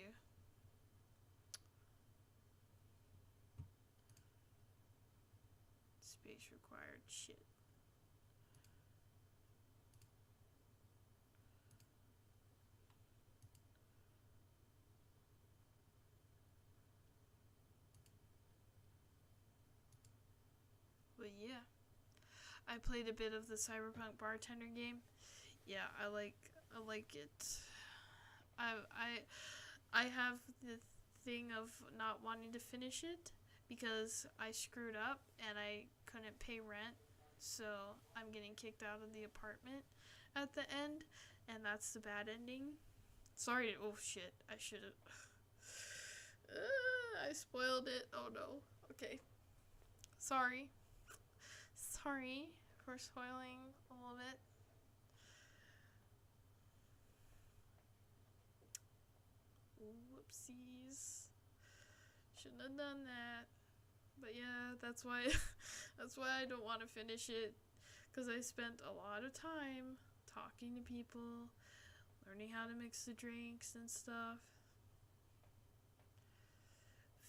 Space required. Shit. But yeah, I played a bit of the Cyberpunk Bartender game. Yeah, I like it. I have the thing of not wanting to finish it because I screwed up and I couldn't pay rent. So I'm getting kicked out of the apartment at the end, and that's the bad ending. Sorry. Oh shit! I should have. I spoiled it. Oh no. Okay. Sorry. Sorry for spoiling a little bit. Whoopsies. Shouldn't have done that. But yeah, that's why that's why I don't want to finish it, cuz I spent a lot of time talking to people, learning how to mix the drinks and stuff,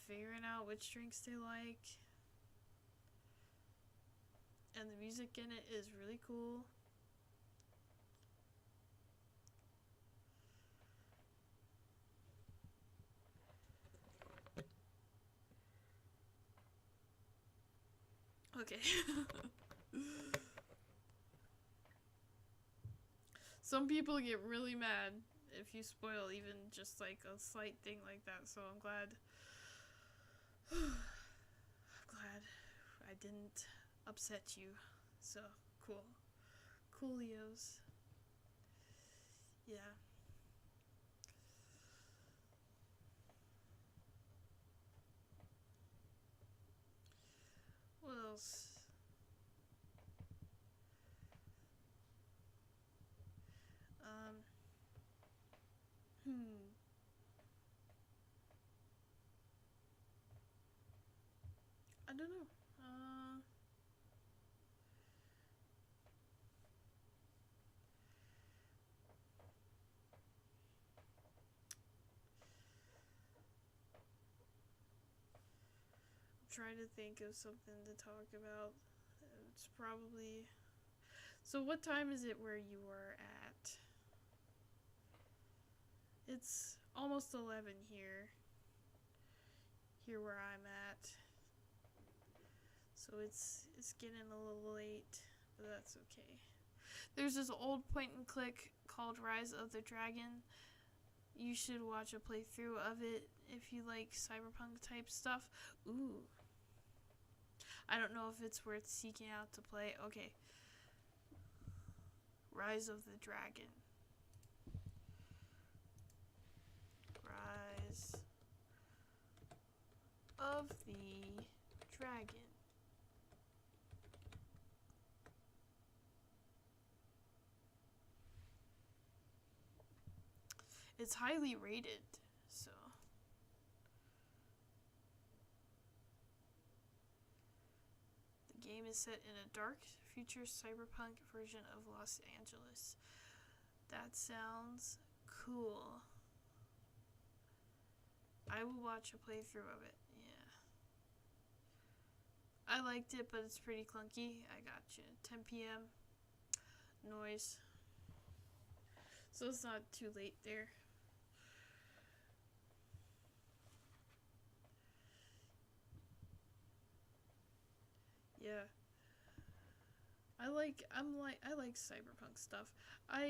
figuring out which drinks they like. And the music in it is really cool. Okay. Some people get really mad if you spoil even just like a slight thing like that, so I'm glad I didn't upset you. So, cool. Coolios. Yeah. What else? Um, hmm. I don't know. I'm trying to think of something to talk about. It's probably. So, what time is it where you are at? It's almost 11 here. Here where I'm at. So it's getting a little late, but that's okay. There's this old point and click called Rise of the Dragon. You should watch a playthrough of it if you like cyberpunk type stuff. Ooh. I don't know if it's worth seeking out to play. Okay. Rise of the Dragon. Rise of the Dragon. It's highly rated, so. The game is set in a dark future cyberpunk version of Los Angeles. That sounds cool. I will watch a playthrough of it. Yeah. I liked it, but it's pretty clunky. I gotcha. 10 p.m. Noise. So it's not too late there. Yeah. I I like cyberpunk stuff. I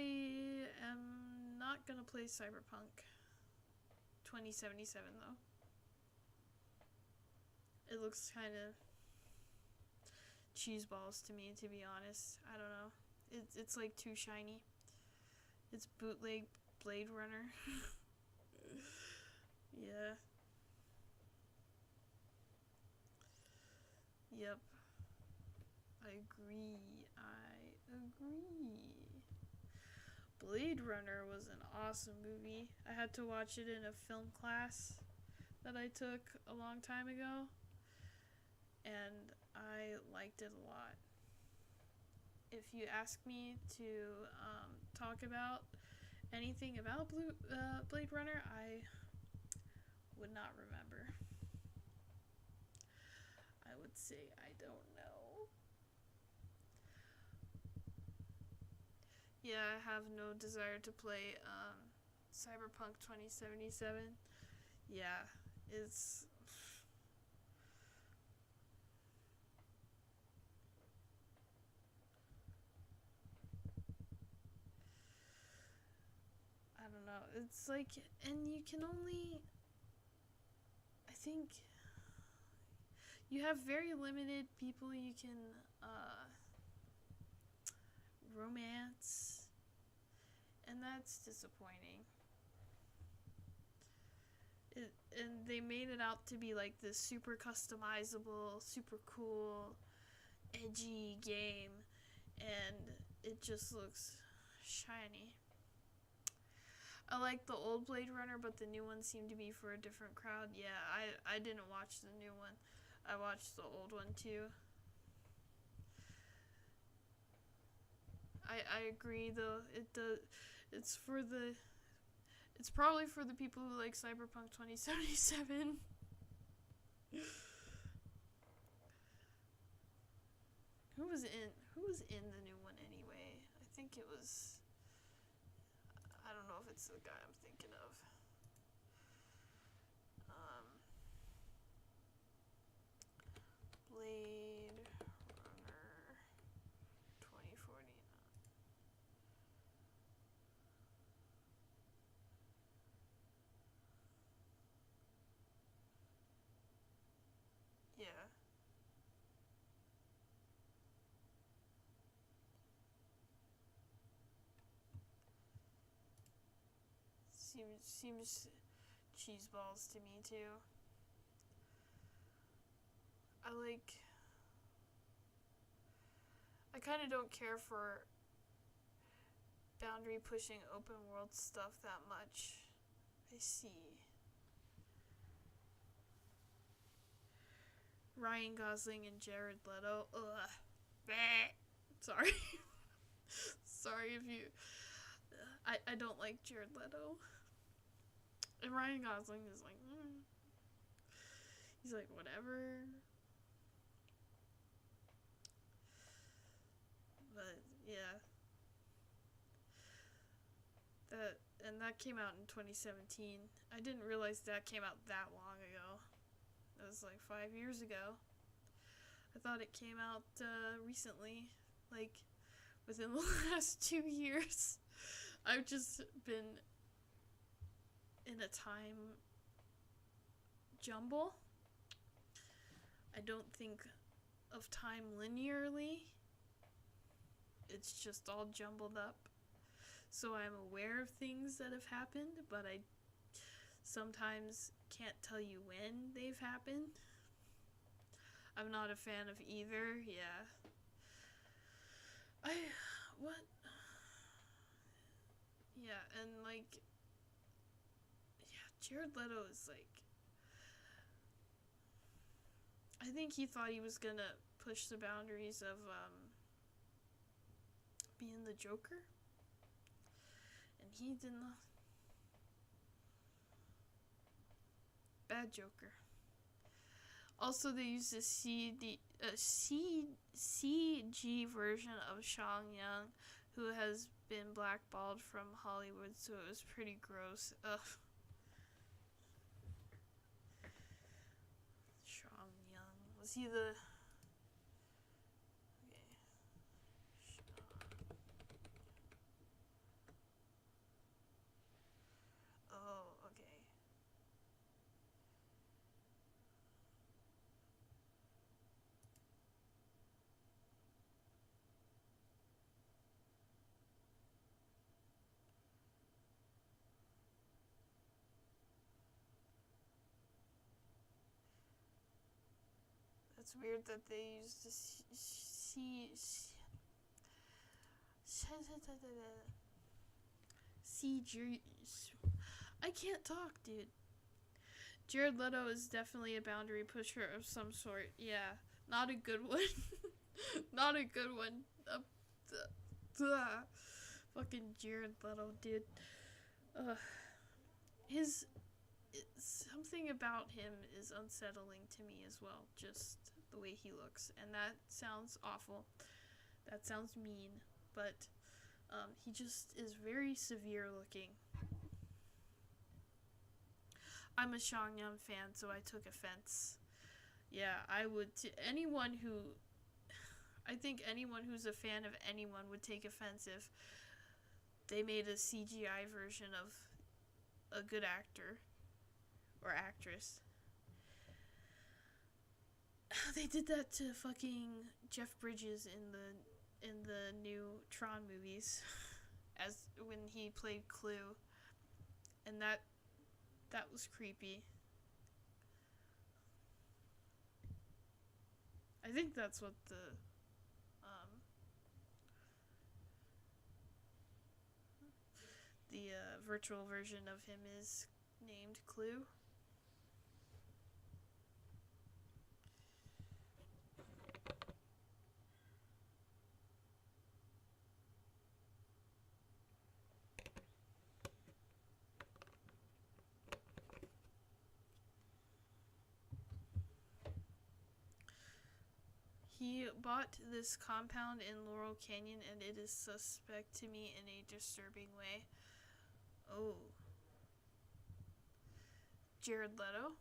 am not gonna play Cyberpunk 2077 though. It looks kind of cheeseballs to me, to be honest. I don't know. It's like too shiny. It's bootleg Blade Runner. Yeah. Yep. I agree. Blade Runner was an awesome movie. I had to watch it in a film class that I took a long time ago, and I liked it a lot. If you ask me to talk about anything about Blade Runner, I would not remember. I would say I don't know. Yeah, I have no desire to play Cyberpunk 2077. Yeah, it's... I don't know. It's like, and you can only... I think you have very limited people you can romance, and that's disappointing. And they made it out to be like this super customizable, super cool, edgy game, and it just looks shiny. I like the old Blade Runner, but the new one seemed to be for a different crowd. Yeah, I didn't watch the new one. I watched the old one too. I agree though. It's for the... It's probably for the people who like Cyberpunk 2077. Who was in the new one anyway? I think it was... I don't know if it's the guy I'm thinking of. Blade Runner 2049. Yeah. Seems cheeseballs to me too. I kind of don't care for boundary pushing open world stuff that much. I see. Ryan Gosling and Jared Leto. Ugh. Bleh. Sorry. Sorry if you... I don't like Jared Leto. And Ryan Gosling is like, He's like, whatever. But, yeah. That came out in 2017. I didn't realize that came out that long ago. It was like 5 years ago. I thought it came out recently, like within the last 2 years. I've just been in a time jumble. I don't think of time linearly. It's just all jumbled up. So I'm aware of things that have happened, but I sometimes can't tell you when they've happened. I'm not a fan of either. Yeah. What? Yeah, and like, yeah, Jared Leto is like, I think he thought he was gonna push the boundaries of being the Joker, and he did not. Bad Joker. Also, they used a CG version of Sean Young, who has been blackballed from Hollywood, so it was pretty gross. Ugh. Sean Young. Was he the... Okay. It's weird that they used to I can't talk, dude. Jared Leto is definitely a boundary pusher of some sort. Yeah, not a good one. Not a good one. Fucking Jared Leto, dude. Something about him is unsettling to me as well. Just the way he looks, and that sounds awful. That sounds mean, but he just is very severe looking. I'm a Shangyang fan, so I took offense. Yeah, I would. I think anyone who's a fan of anyone would take offense if they made a CGI version of a good actor or actress. They did that to fucking Jeff Bridges in the new Tron movies, as when he played Clue, and that was creepy. I think that's what the virtual version of him is named Clue. He bought this compound in Laurel Canyon, and it is suspect to me in a disturbing way. Oh. Jared Leto?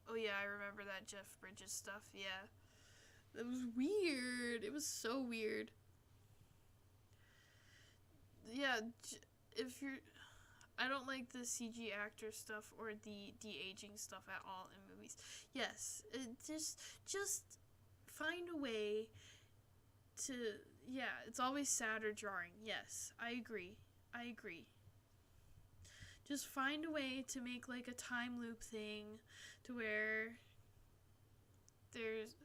Oh yeah, I remember that Jeff Bridges stuff, yeah. It was weird. It was so weird. Yeah, if you're... I don't like the CG actor stuff or the de-aging stuff at all in movies. Yes, just find a way to... Yeah, it's always sad or jarring. Yes, I agree. Just find a way to make like a time loop thing to where there's,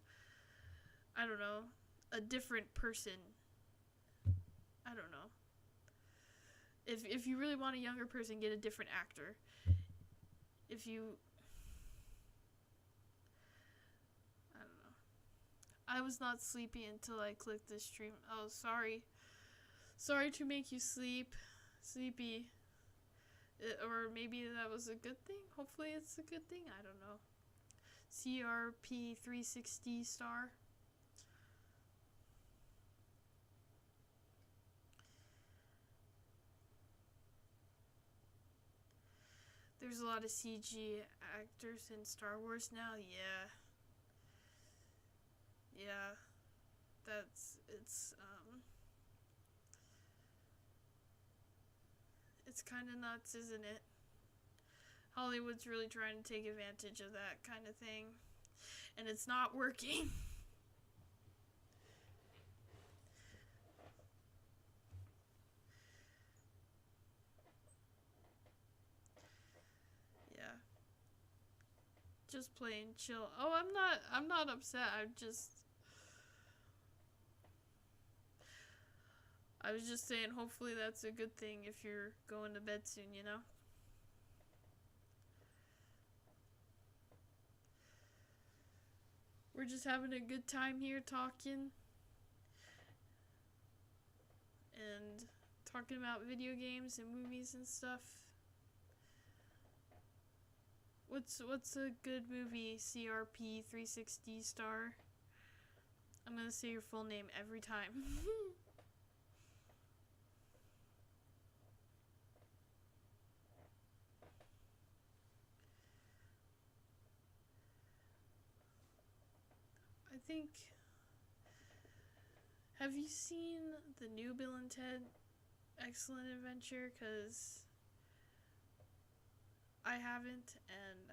I don't know, a different person. I don't know. If you really want a younger person, get a different actor. If you... I don't know. I was not sleepy until I clicked this stream. Oh, sorry. Sorry to make you sleepy. Or maybe that was a good thing. Hopefully it's a good thing. I don't know. CRP 360 star. There's a lot of CG actors in Star Wars now. Yeah. It's kind of nuts, isn't it? Hollywood's really trying to take advantage of that kind of thing, and it's not working. Yeah. Just plain chill. Oh, I'm not upset. I was just saying, hopefully that's a good thing if you're going to bed soon, you know? We're just having a good time here talking. And talking about video games and movies and stuff. What's a good movie, CRP 360 star? I'm gonna say your full name every time. I think... Have you seen the new Bill and Ted Excellent Adventure? Because I haven't, and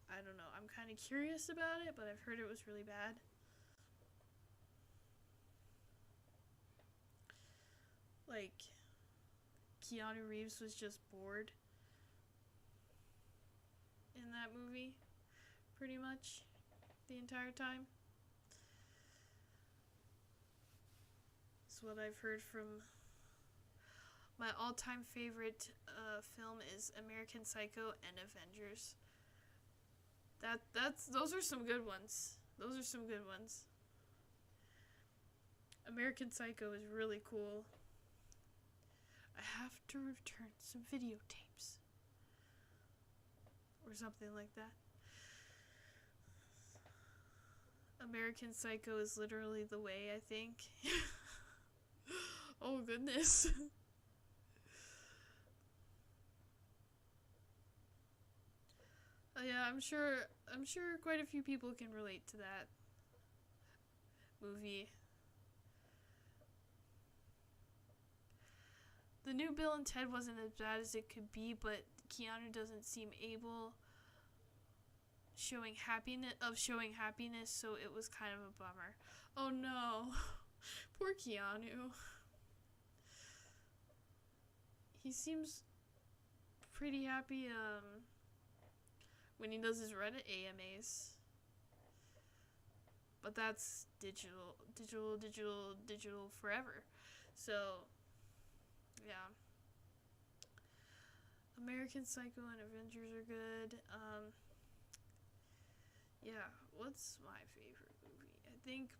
I don't know. I'm kind of curious about it, but I've heard it was really bad. Like, Keanu Reeves was just bored in that movie, pretty much, the entire time. what I've heard from. My all-time favorite film is American Psycho and Avengers. Those are some good ones. Those are some good ones. American Psycho is really cool. I have to return some videotapes. Or something like that. American Psycho is literally the way, I think. Oh goodness. Yeah, I'm sure quite a few people can relate to that movie. The new Bill and Ted wasn't as bad as it could be, but Keanu doesn't seem able showing happiness, so it was kind of a bummer. Oh no. Poor Keanu. He seems pretty happy when he does his Reddit AMAs. But that's digital forever. So, yeah. American Psycho and Avengers are good. Yeah, what's my favorite movie? I think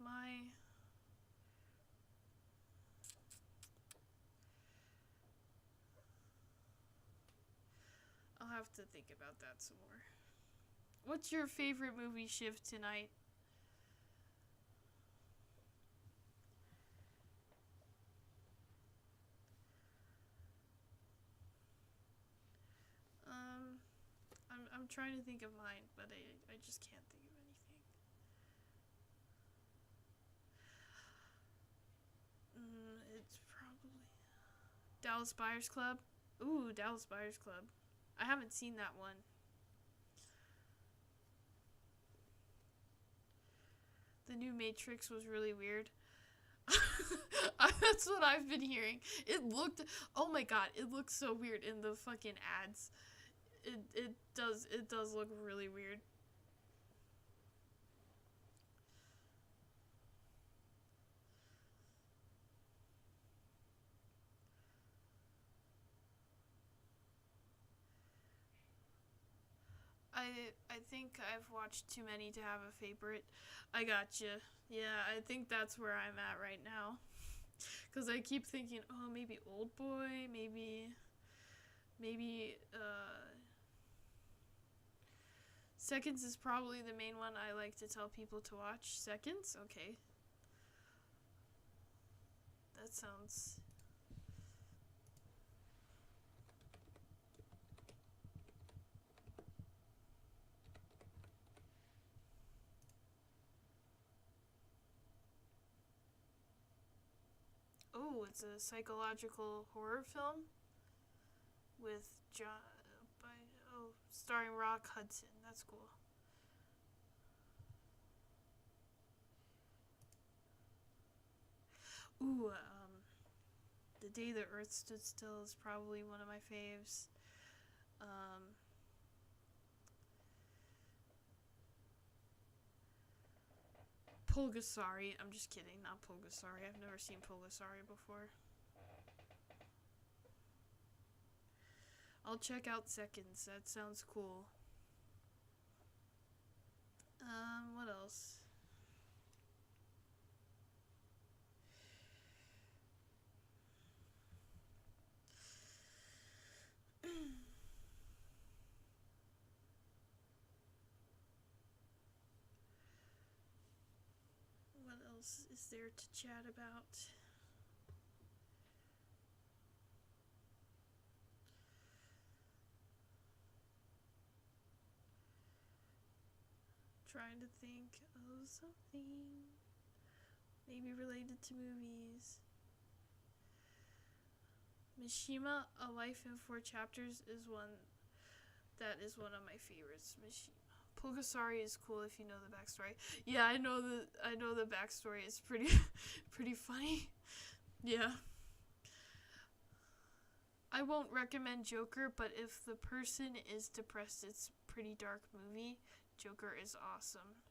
I'll have to think about that some more. What's your favorite movie, Shiv, tonight? I'm trying to think of mine, but I just can't think of anything. It's probably Dallas Buyers Club. Ooh, Dallas Buyers Club. I haven't seen that one. The new Matrix was really weird. That's what I've been hearing. Oh my god, it looks so weird in the fucking ads. It does look really weird. I think I've watched too many to have a favorite. I gotcha. Yeah, I think that's where I'm at right now. Cause I keep thinking, oh, maybe Old Boy, maybe Seconds is probably the main one I like to tell people to watch. Seconds? Okay. That sounds... Oh, it's a psychological horror film with starring Rock Hudson. That's cool. Ooh, The Day the Earth Stood Still is probably one of my faves. Pulgasari. I'm just kidding, not Pulgasari. I've never seen Pulgasari before. I'll check out Seconds. That sounds cool. What else? What else is there to chat about? Trying to think of something maybe related to movies. Mishima, A Life in 4 Chapters is one of my favorites. Mishima. Pulgasari is cool if you know the backstory. Yeah, I know the backstory. It's pretty pretty funny. Yeah. I won't recommend Joker, but if the person is depressed, it's a pretty dark movie. Joker is awesome.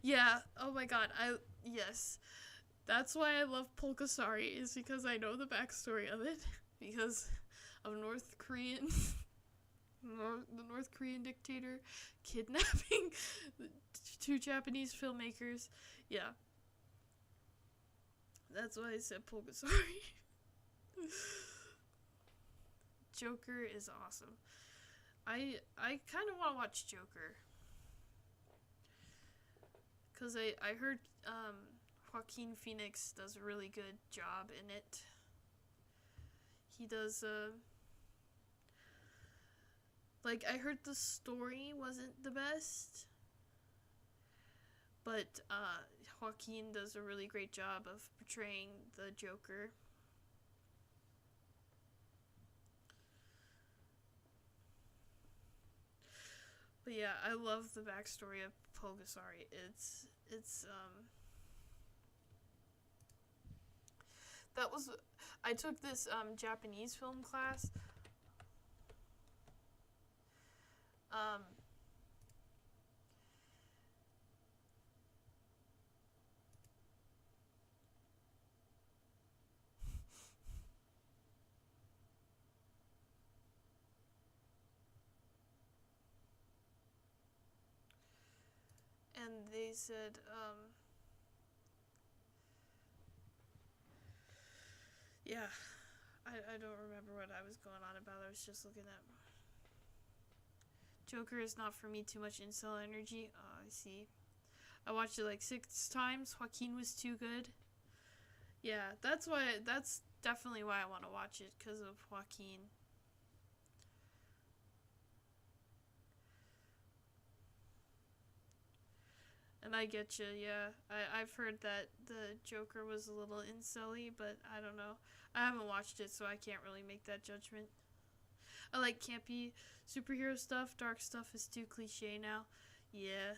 Yeah, oh my god, yes. That's why I love Pulkasari, is because I know the backstory of it. Because of North Korean, the North Korean dictator kidnapping the two Japanese filmmakers. Yeah. That's why I said Pulkasari. Joker is awesome. I kind of want to watch Joker. Because I heard Joaquin Phoenix does a really good job in it. He does, like, I heard the story wasn't the best, but Joaquin does a really great job of portraying the Joker. But yeah, I love the backstory of Pulgasari. That was, I took this Japanese film class. And they said, yeah, I don't remember what I was going on about. I was just looking at Joker is not for me, too much incel energy. Oh, I see. I watched it like 6 times. Joaquin was too good. Yeah, that's definitely why I want to watch it, because of Joaquin. And I get you, yeah. I've heard that the Joker was a little incelly, but I don't know. I haven't watched it, so I can't really make that judgment. I like campy superhero stuff. Dark stuff is too cliche now. Yeah.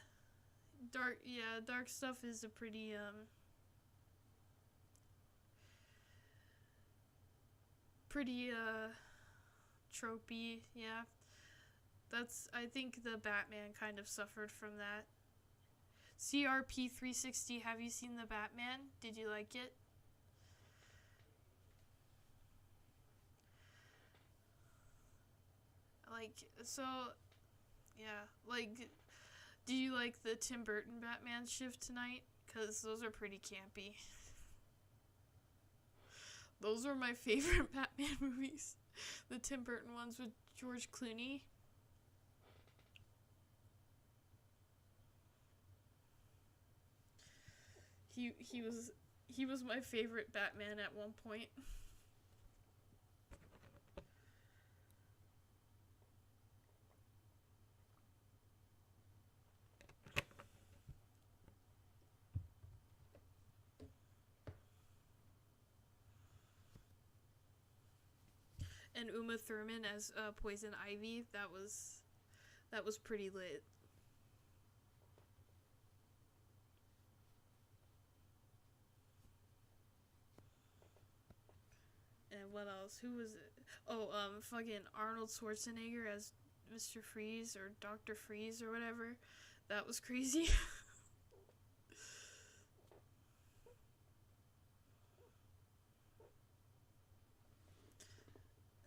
Dark stuff is a pretty, tropey, yeah. I think the Batman kind of suffered from that. CRP 360, have you seen the Batman? Did you like it? Do you like the Tim Burton Batman shift tonight? Because those are pretty campy. Those are my favorite Batman movies. The Tim Burton ones with George Clooney. He was my favorite Batman at one point. And Uma Thurman as Poison Ivy, that was pretty lit. And what else? Who was it? Oh, fucking Arnold Schwarzenegger as Mr. Freeze or Dr. Freeze or whatever. That was crazy.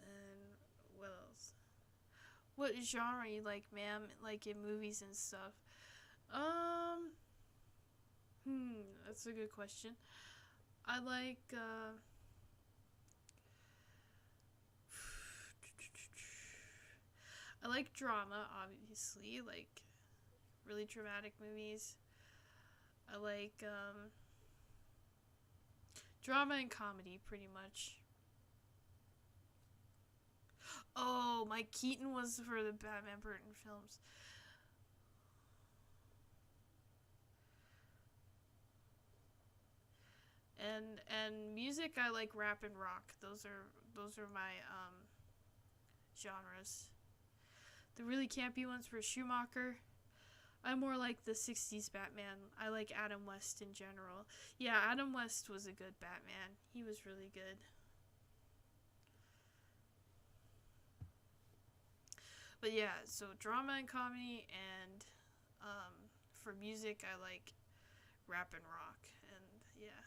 And what else? What genre you like, ma'am? Like in movies and stuff? That's a good question. I like, I like drama, obviously, like really dramatic movies. I like drama and comedy, pretty much. Oh, Mike Keaton was for the Batman Burton films. And music, I like rap and rock. Those are my genres. The really campy ones were Schumacher. I'm more like the 60s Batman. I like Adam West in general. Yeah, Adam West was a good Batman. He was really good. But yeah, so drama and comedy and for music, I like rap and rock, and yeah.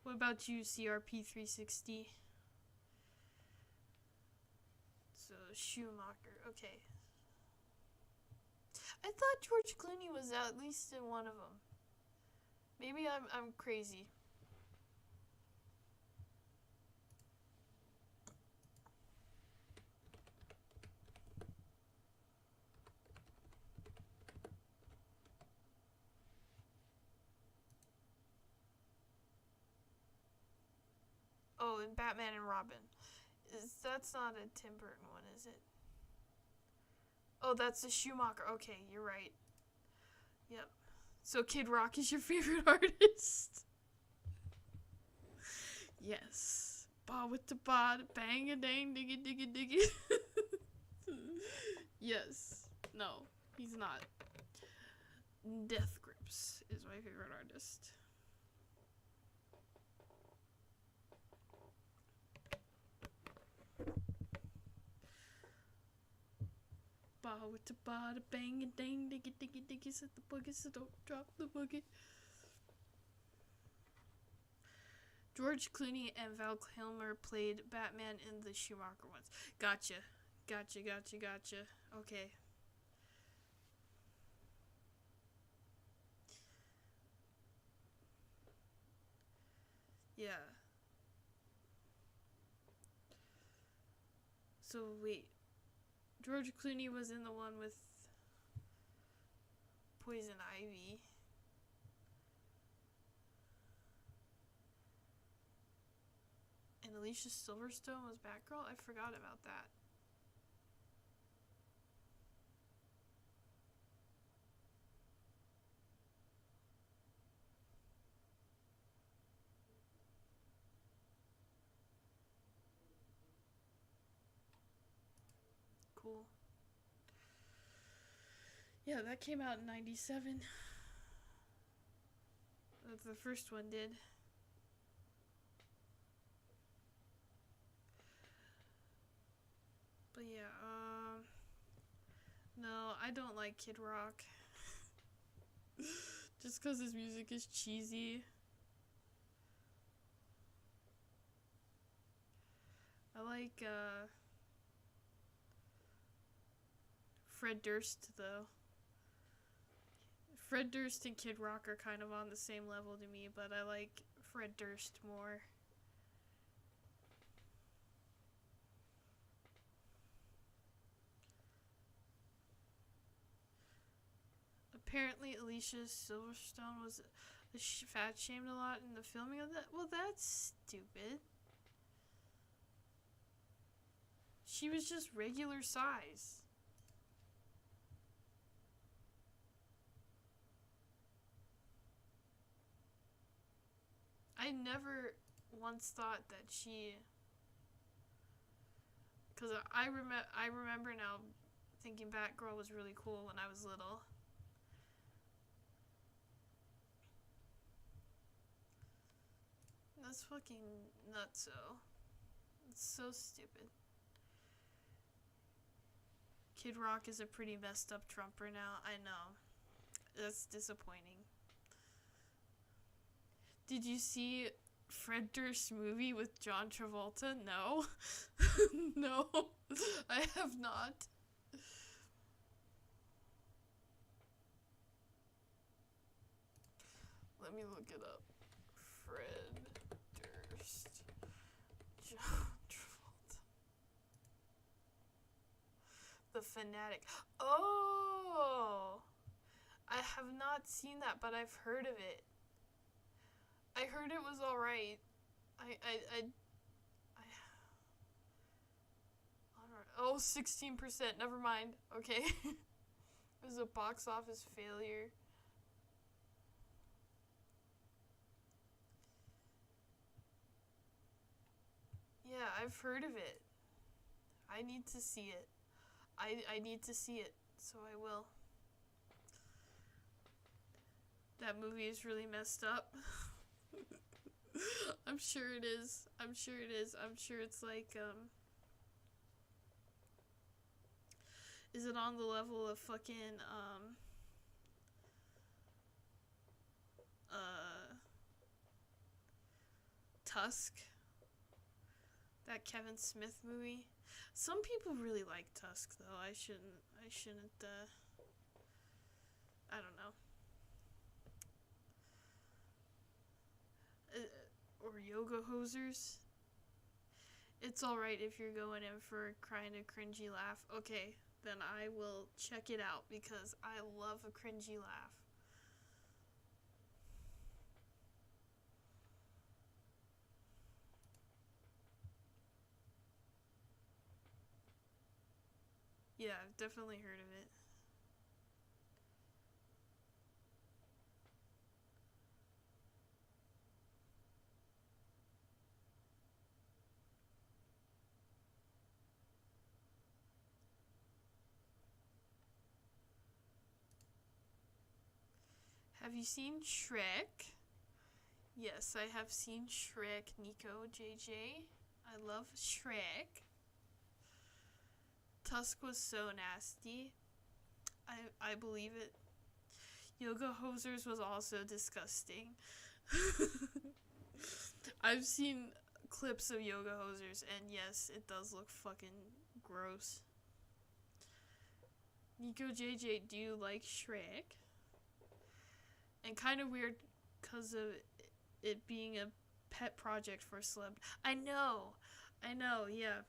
What about you, CRP360? So, Schumacher, okay. I thought George Clooney was at least in one of them. Maybe I'm crazy. Oh, and Batman and Robin. That's not a Tim Burton one, is it? Oh, that's a Schumacher. Okay, you're right. Yep. So Kid Rock is your favorite artist? Yes. Ba with the ba, bang a dang, diggy diggy diggy. Yes. No, he's not. Death Grips is my favorite artist. Ba with the ba, bang a dang, diggy diggy diggy. Set the boogie, so don't drop the boogie. George Clooney and Val Kilmer played Batman in the Schumacher ones. Gotcha. Okay. Yeah. So wait, George Clooney was in the one with Poison Ivy. And Alicia Silverstone was Batgirl? I forgot about that. Cool. Yeah, that came out in 97. The first one did. But yeah, no, I don't like Kid Rock. Just because his music is cheesy. I like, Fred Durst, though. Fred Durst and Kid Rock are kind of on the same level to me, but I like Fred Durst more. Apparently, Alicia Silverstone was fat shamed a lot in the filming of that. Well, that's stupid. She was just regular size. I never once thought that she, because I remember now thinking Batgirl was really cool when I was little. That's fucking nutso. It's so stupid. Kid Rock is a pretty messed up Trumper now. I know. That's disappointing. Did you see Fred Durst's movie with John Travolta? No. No, I have not. Let me look it up. Fred Durst. John Travolta. The Fanatic. Oh! I have not seen that, but I've heard of it. I heard it was alright. Oh, 16%. Never mind. Okay. It was a box office failure. Yeah, I've heard of it. I need to see it. I need to see it, so I will. That movie is really messed up. I'm sure it is. I'm sure it's like, is it on the level of fucking, Tusk, that Kevin Smith movie. Some people really like Tusk, though. I shouldn't, I don't know. Or Yoga Hosers. It's alright if you're going in for a kind of cringy laugh. Okay, then I will check it out because I love a cringy laugh. Yeah, I've definitely heard of it. Have you seen Shrek? Yes, I have seen Shrek, Nico, JJ. I love Shrek. Tusk was so nasty. I believe it. Yoga Hosers was also disgusting. I've seen clips of Yoga Hosers, and yes, it does look fucking gross. Nico JJ, do you like Shrek? And kind of weird because of it being a pet project for a celeb. I know, yeah.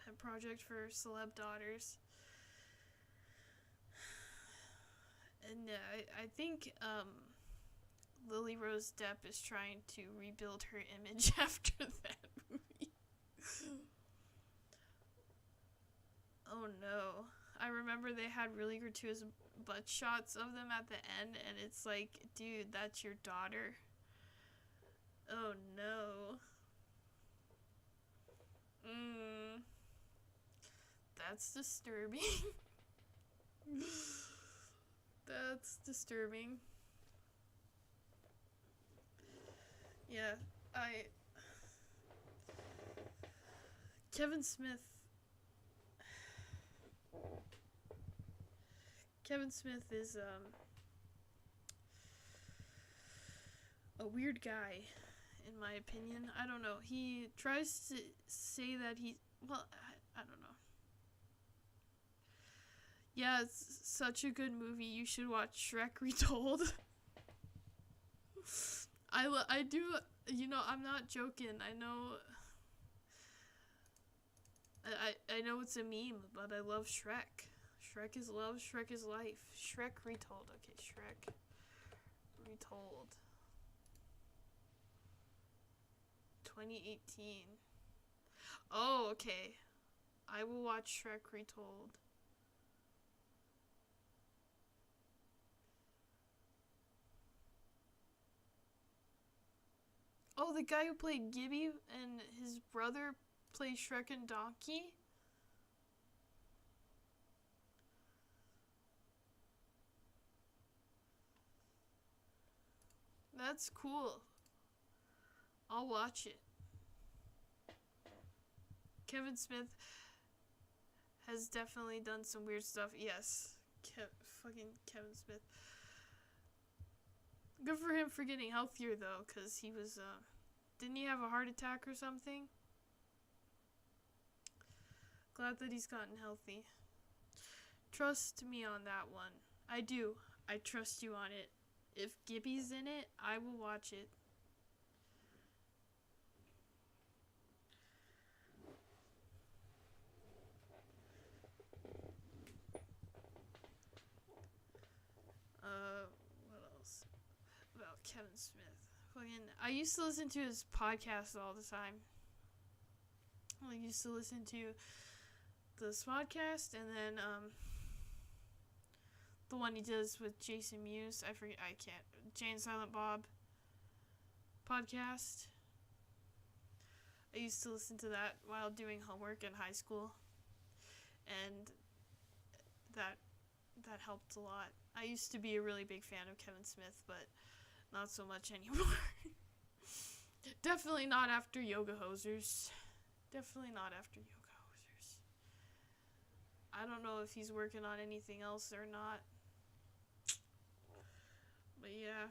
Pet project for celeb daughters. And I think Lily Rose Depp is trying to rebuild her image after that movie. Oh no. I remember they had really gratuitous butt shots of them at the end, and it's like, dude, that's your daughter. Oh no. That's disturbing. That's disturbing. Yeah, Kevin Smith. Kevin Smith is a weird guy, in my opinion. I don't know. He tries to say that I don't know. Yeah, it's such a good movie. You should watch Shrek Retold. I do, I'm not joking. I know I know it's a meme, but I love Shrek. Shrek is love, Shrek is life. Shrek Retold. Okay, Shrek Retold. 2018. Oh, okay. I will watch Shrek Retold. Oh, the guy who played Gibby and his brother played Shrek and Donkey? That's cool. I'll watch it. Kevin Smith has definitely done some weird stuff. Yes. Fucking Kevin Smith. Good for him for getting healthier, though, because he was, didn't he have a heart attack or something? Glad that he's gotten healthy. Trust me on that one. I do. I trust you on it. If Gibby's in it, I will watch it. What else about Kevin Smith? I used to listen to his podcast all the time. I used to listen to this podcast, and then the one he does with Jason Mewes. I forget. I can't. Jay and Silent Bob podcast. I used to listen to that while doing homework in high school, and that helped a lot. I used to be a really big fan of Kevin Smith, but not so much anymore. Definitely not after Yoga Hosers. Definitely not after Yoga Hosers. I don't know if he's working on anything else or not. But yeah.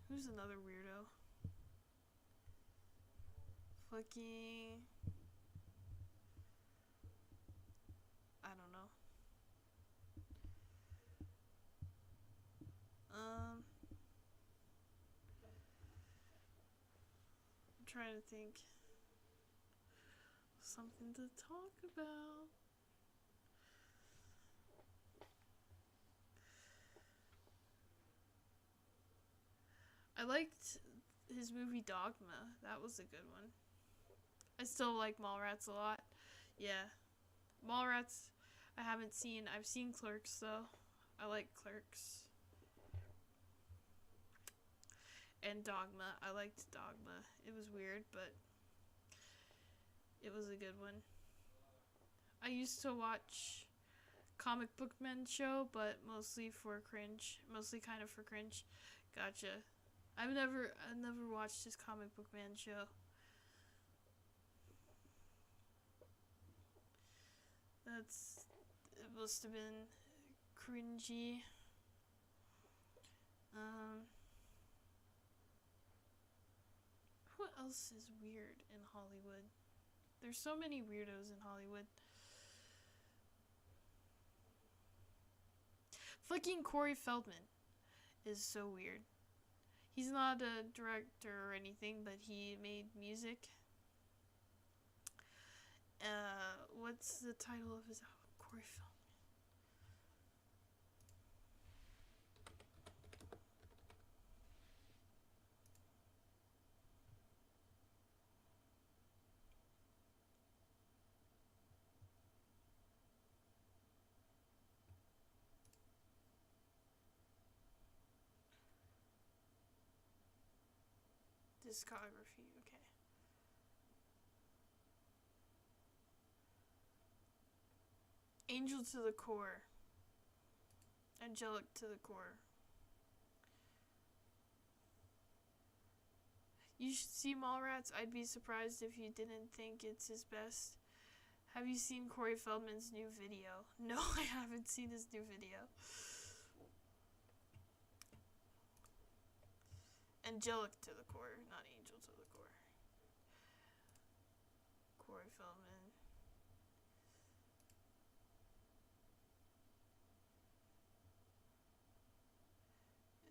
Who's another weirdo? Fucking... I don't know. I'm trying to think. Something to talk about. I liked his movie Dogma. That was a good one. I still like Mallrats a lot. Yeah. Mallrats I haven't seen. I've seen Clerks though. I like Clerks. And Dogma. I liked Dogma. It was weird, but it was a good one. I used to watch Comic Book Men show, but mostly for cringe. Mostly kind of for cringe. Gotcha. I've never watched his Comic Book Man show. It must have been cringy. What else is weird in Hollywood? There's so many weirdos in Hollywood. Fucking Corey Feldman is so weird. He's not a director or anything, but he made music. What's the title of his album? Corey Feldman. Discography, okay. Angel to the Core. Angelic to the Core. You should see Mallrats. I'd be surprised if you didn't think it's his best. Have you seen Corey Feldman's new video? No, I haven't seen his new video. Angelic to the Core, not Angel to the Core. Corey Feldman.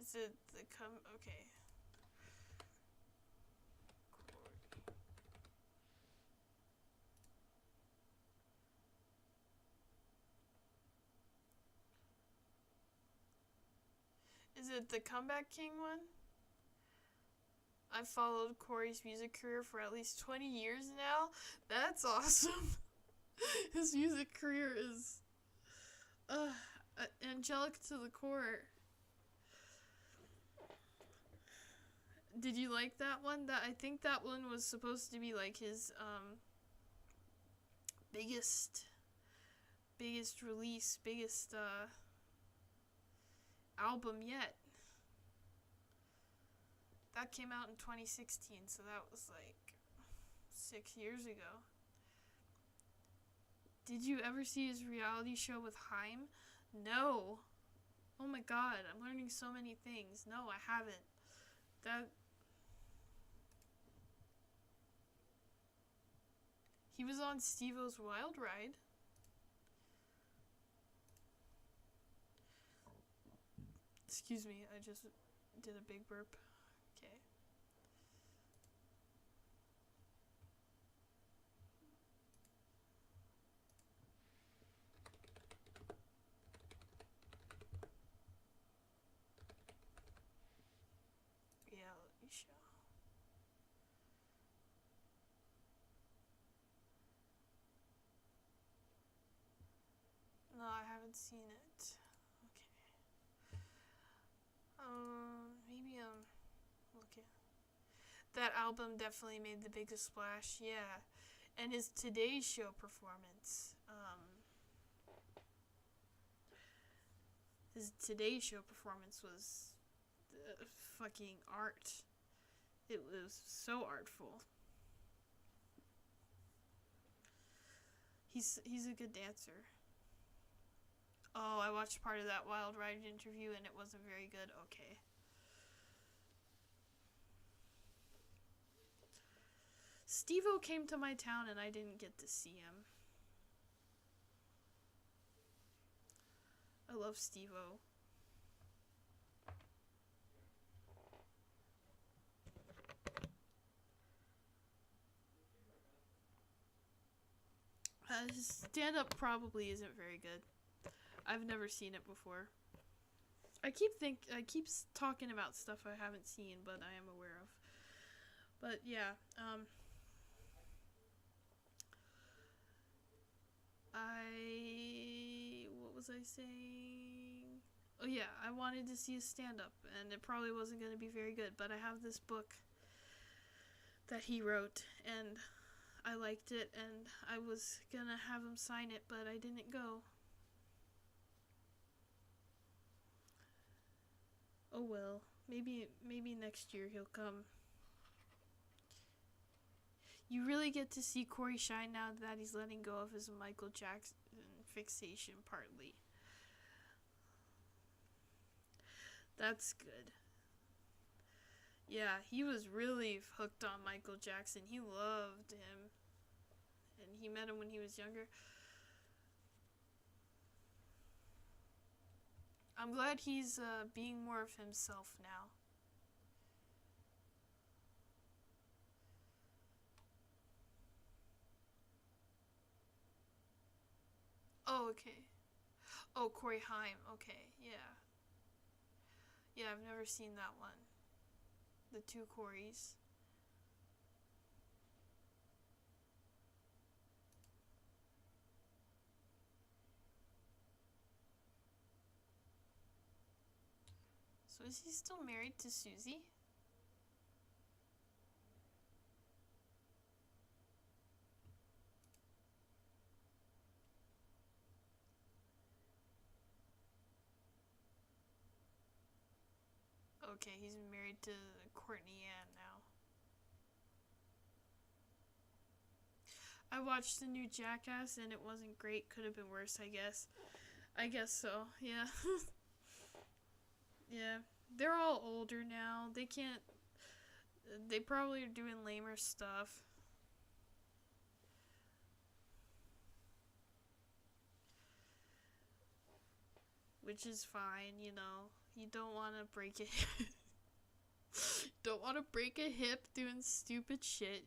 Is it the okay. Is it the Comeback King one? I've followed Corey's music career for at least 20 years now. That's awesome. His music career is angelic to the core. Did you like that one? I think that one was supposed to be like his biggest release, biggest album yet. That came out in 2016, so that was like 6 years ago. Did you ever see his reality show with Haim? No. Oh my god, I'm learning so many things. No, I haven't. He was on Steve-O's Wild Ride. Excuse me, I just did a big burp. Okay. Reality show. No, I haven't seen it. Maybe I'm looking. That album definitely made the biggest splash, yeah. And his Today Show performance. His Today Show performance was fucking art. It was so artful. He's a good dancer. Oh, I watched part of that Wild Ride interview and it wasn't very good. Okay. Steve-O came to my town and I didn't get to see him. I love Steve-O. His stand-up probably isn't very good. I've never seen it before. I keep talking about stuff I haven't seen, but I am aware of. But yeah, what was I saying? Oh yeah, I wanted to see a stand-up, and it probably wasn't going to be very good, but I have this book that he wrote, and I liked it, and I was gonna have him sign it, but I didn't go. Oh well, maybe next year he'll come. You really get to see Corey shine now that he's letting go of his Michael Jackson fixation partly. That's good. Yeah, he was really hooked on Michael Jackson. He loved him. And he met him when he was younger. I'm glad he's being more of himself now. Oh, okay. Oh, Corey Haim. Okay, yeah. Yeah, I've never seen that one. The two Coreys. So is he still married to Susie? Okay, he's married to Courtney Ann now. I watched the new Jackass and it wasn't great. Could have been worse, I guess. I guess so, yeah. Yeah. They're all older now. They can't... They probably are doing lamer stuff. Which is fine, you know. You don't want to break it. Don't want to break a hip doing stupid shit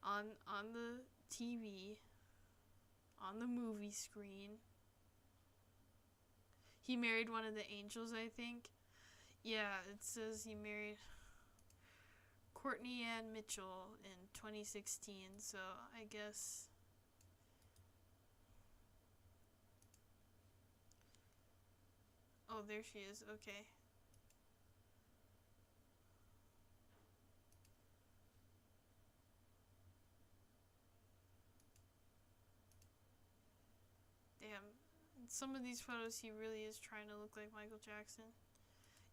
on the TV, on the movie screen. He married one of the angels, I think. Yeah, it says he married Courtney Ann Mitchell in 2016, so I guess... Oh, there she is, okay. Damn. In some of these photos, he really is trying to look like Michael Jackson.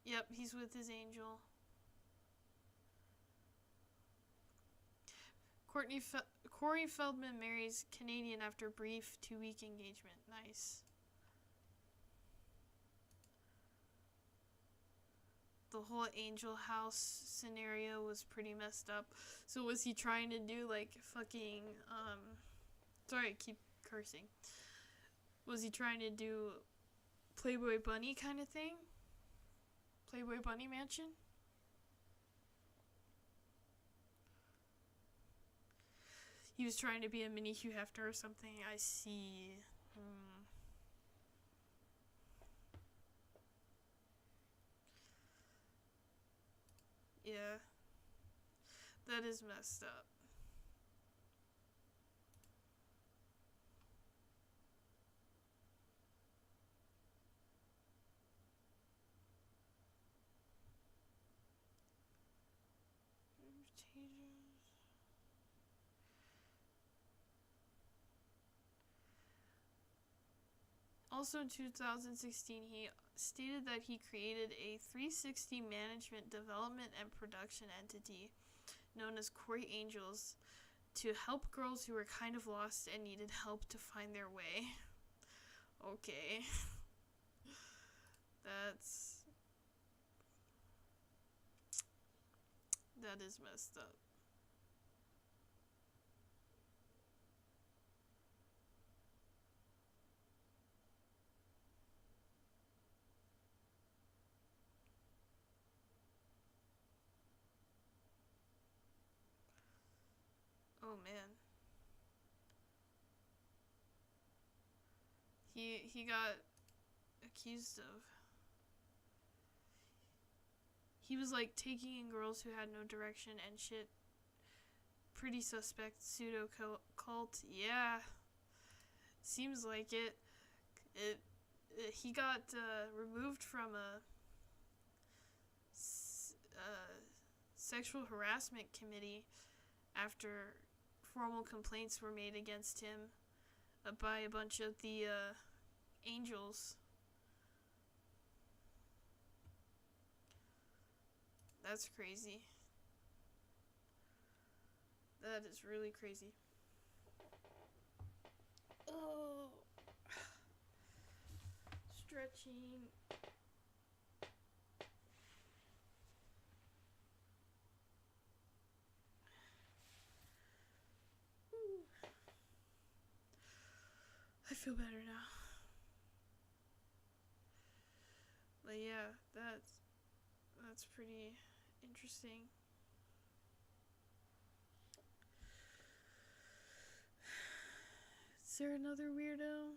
Yep, he's with his angel. Corey Feldman marries Canadian after brief 2-week engagement. Nice. The whole angel house scenario was pretty messed up. So was he trying to do like fucking, sorry, I keep cursing. Was he trying to do Playboy Bunny kind of thing? Playboy Bunny Mansion? He was trying to be a mini Hugh Hefner or something. I see. Yeah. That is messed up. Also in 2016, he stated that he created a 360 management, development, and production entity known as Corey Angels to help girls who were kind of lost and needed help to find their way. Okay. That is messed up. Oh man. He got accused of. He was like taking in girls who had no direction and shit. Pretty suspect pseudo cult. Yeah. Seems like it. He got removed from a sexual harassment committee after formal complaints were made against him by a bunch of the angels. That's crazy. That is really crazy. Oh. Stretching. Ooh. I feel better now. But yeah, that's pretty interesting. Is there another weirdo?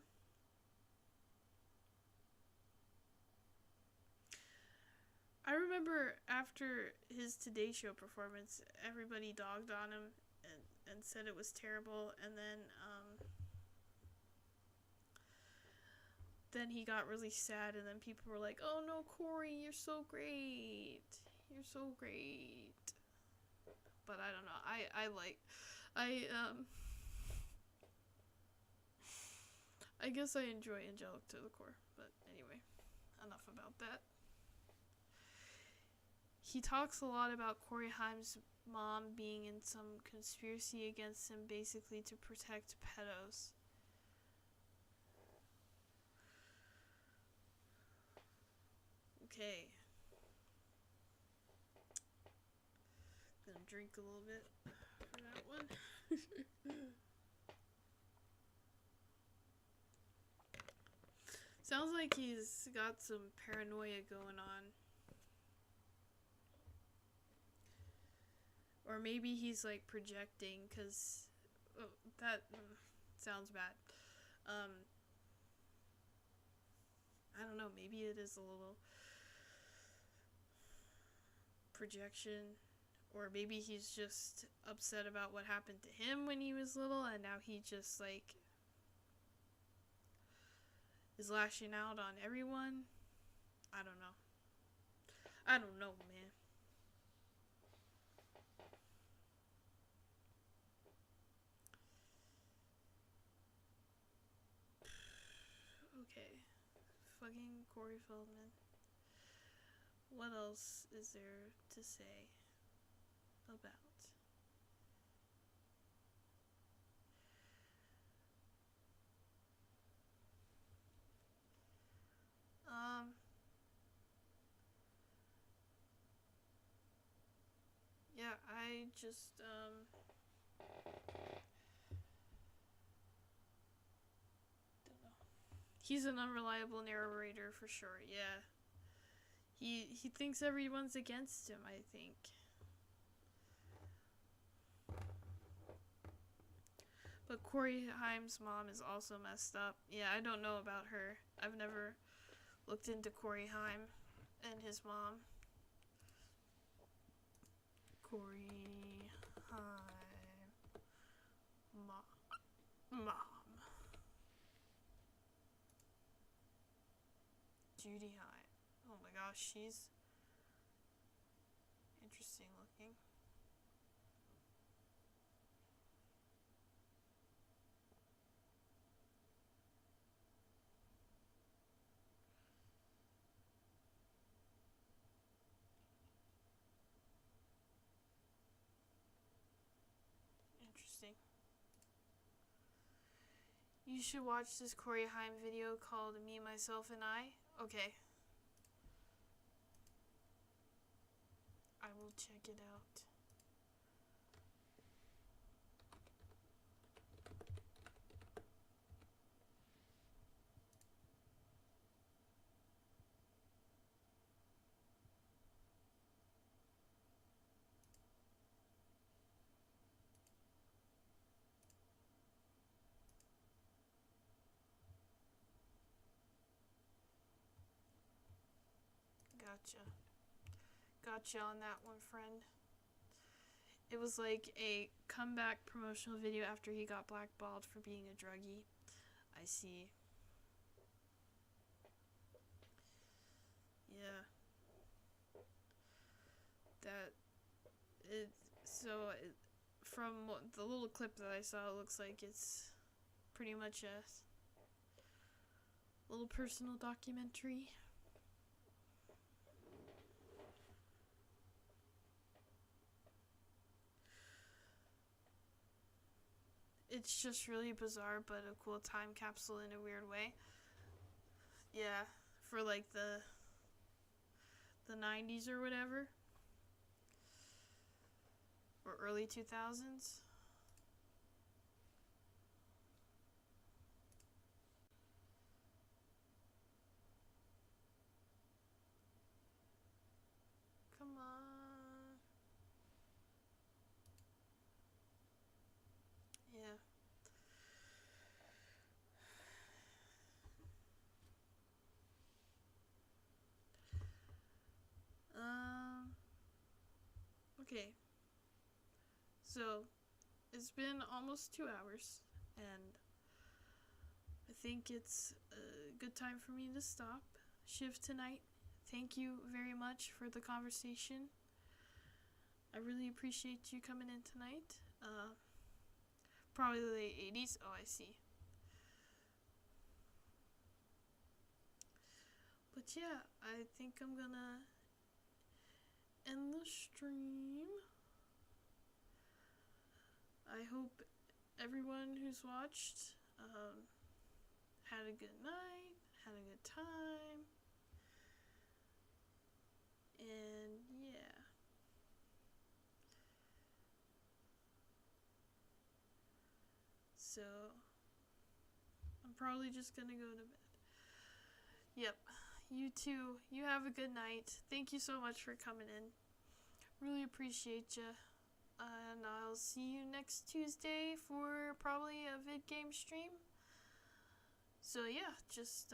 I remember after his Today Show performance, everybody dogged on him and said it was terrible, and then he got really sad, and then people were like, "Oh no, Corey, you're so great. You're so great." But I don't know. I guess I enjoy Angelic to the core. But anyway, enough about that. He talks a lot about Corey Haim's mom being in some conspiracy against him, basically to protect pedos. Okay. Gonna drink a little bit for that one. Sounds like he's got some paranoia going on. Or maybe he's like projecting, because that sounds bad. I don't know, maybe it is a little projection. Or maybe he's just upset about what happened to him when he was little, and now he just like is lashing out on everyone. I don't know, man. Okay. Fucking Corey Feldman. What else is there to say about? Yeah, I just, don't know. He's an unreliable narrator for sure, yeah. He thinks everyone's against him, I think. But Corey Haim's mom is also messed up. Yeah, I don't know about her. I've never looked into Corey Haim and his mom. Corey Haim mom. Judy Haim. Oh my gosh, she's interesting looking. Interesting. You should watch this Corey Haim video called Me, Myself, and I. Okay. I will check it out. Gotcha on that one, friend. It was like a comeback promotional video after he got blackballed for being a druggie. I see. Yeah. From the little clip that I saw, it looks like it's pretty much a little personal documentary. It's just really bizarre, but a cool time capsule in a weird way. Yeah, for like the 90s or whatever, or early 2000s. Come on. Yeah. Okay. So, it's been almost 2 hours, and I think it's a good time for me to stop. Shift tonight. Thank you very much for the conversation. I really appreciate you coming in tonight. Probably the late 80s. Oh, I see. But yeah, I think I'm gonna end the stream. I hope everyone who's watched had a good night, had a good time, and yeah. So, I'm probably just gonna go to bed. Yep. You too. You have a good night. Thank you so much for coming in. Really appreciate you. And I'll see you next Tuesday for probably a vid game stream. So yeah, just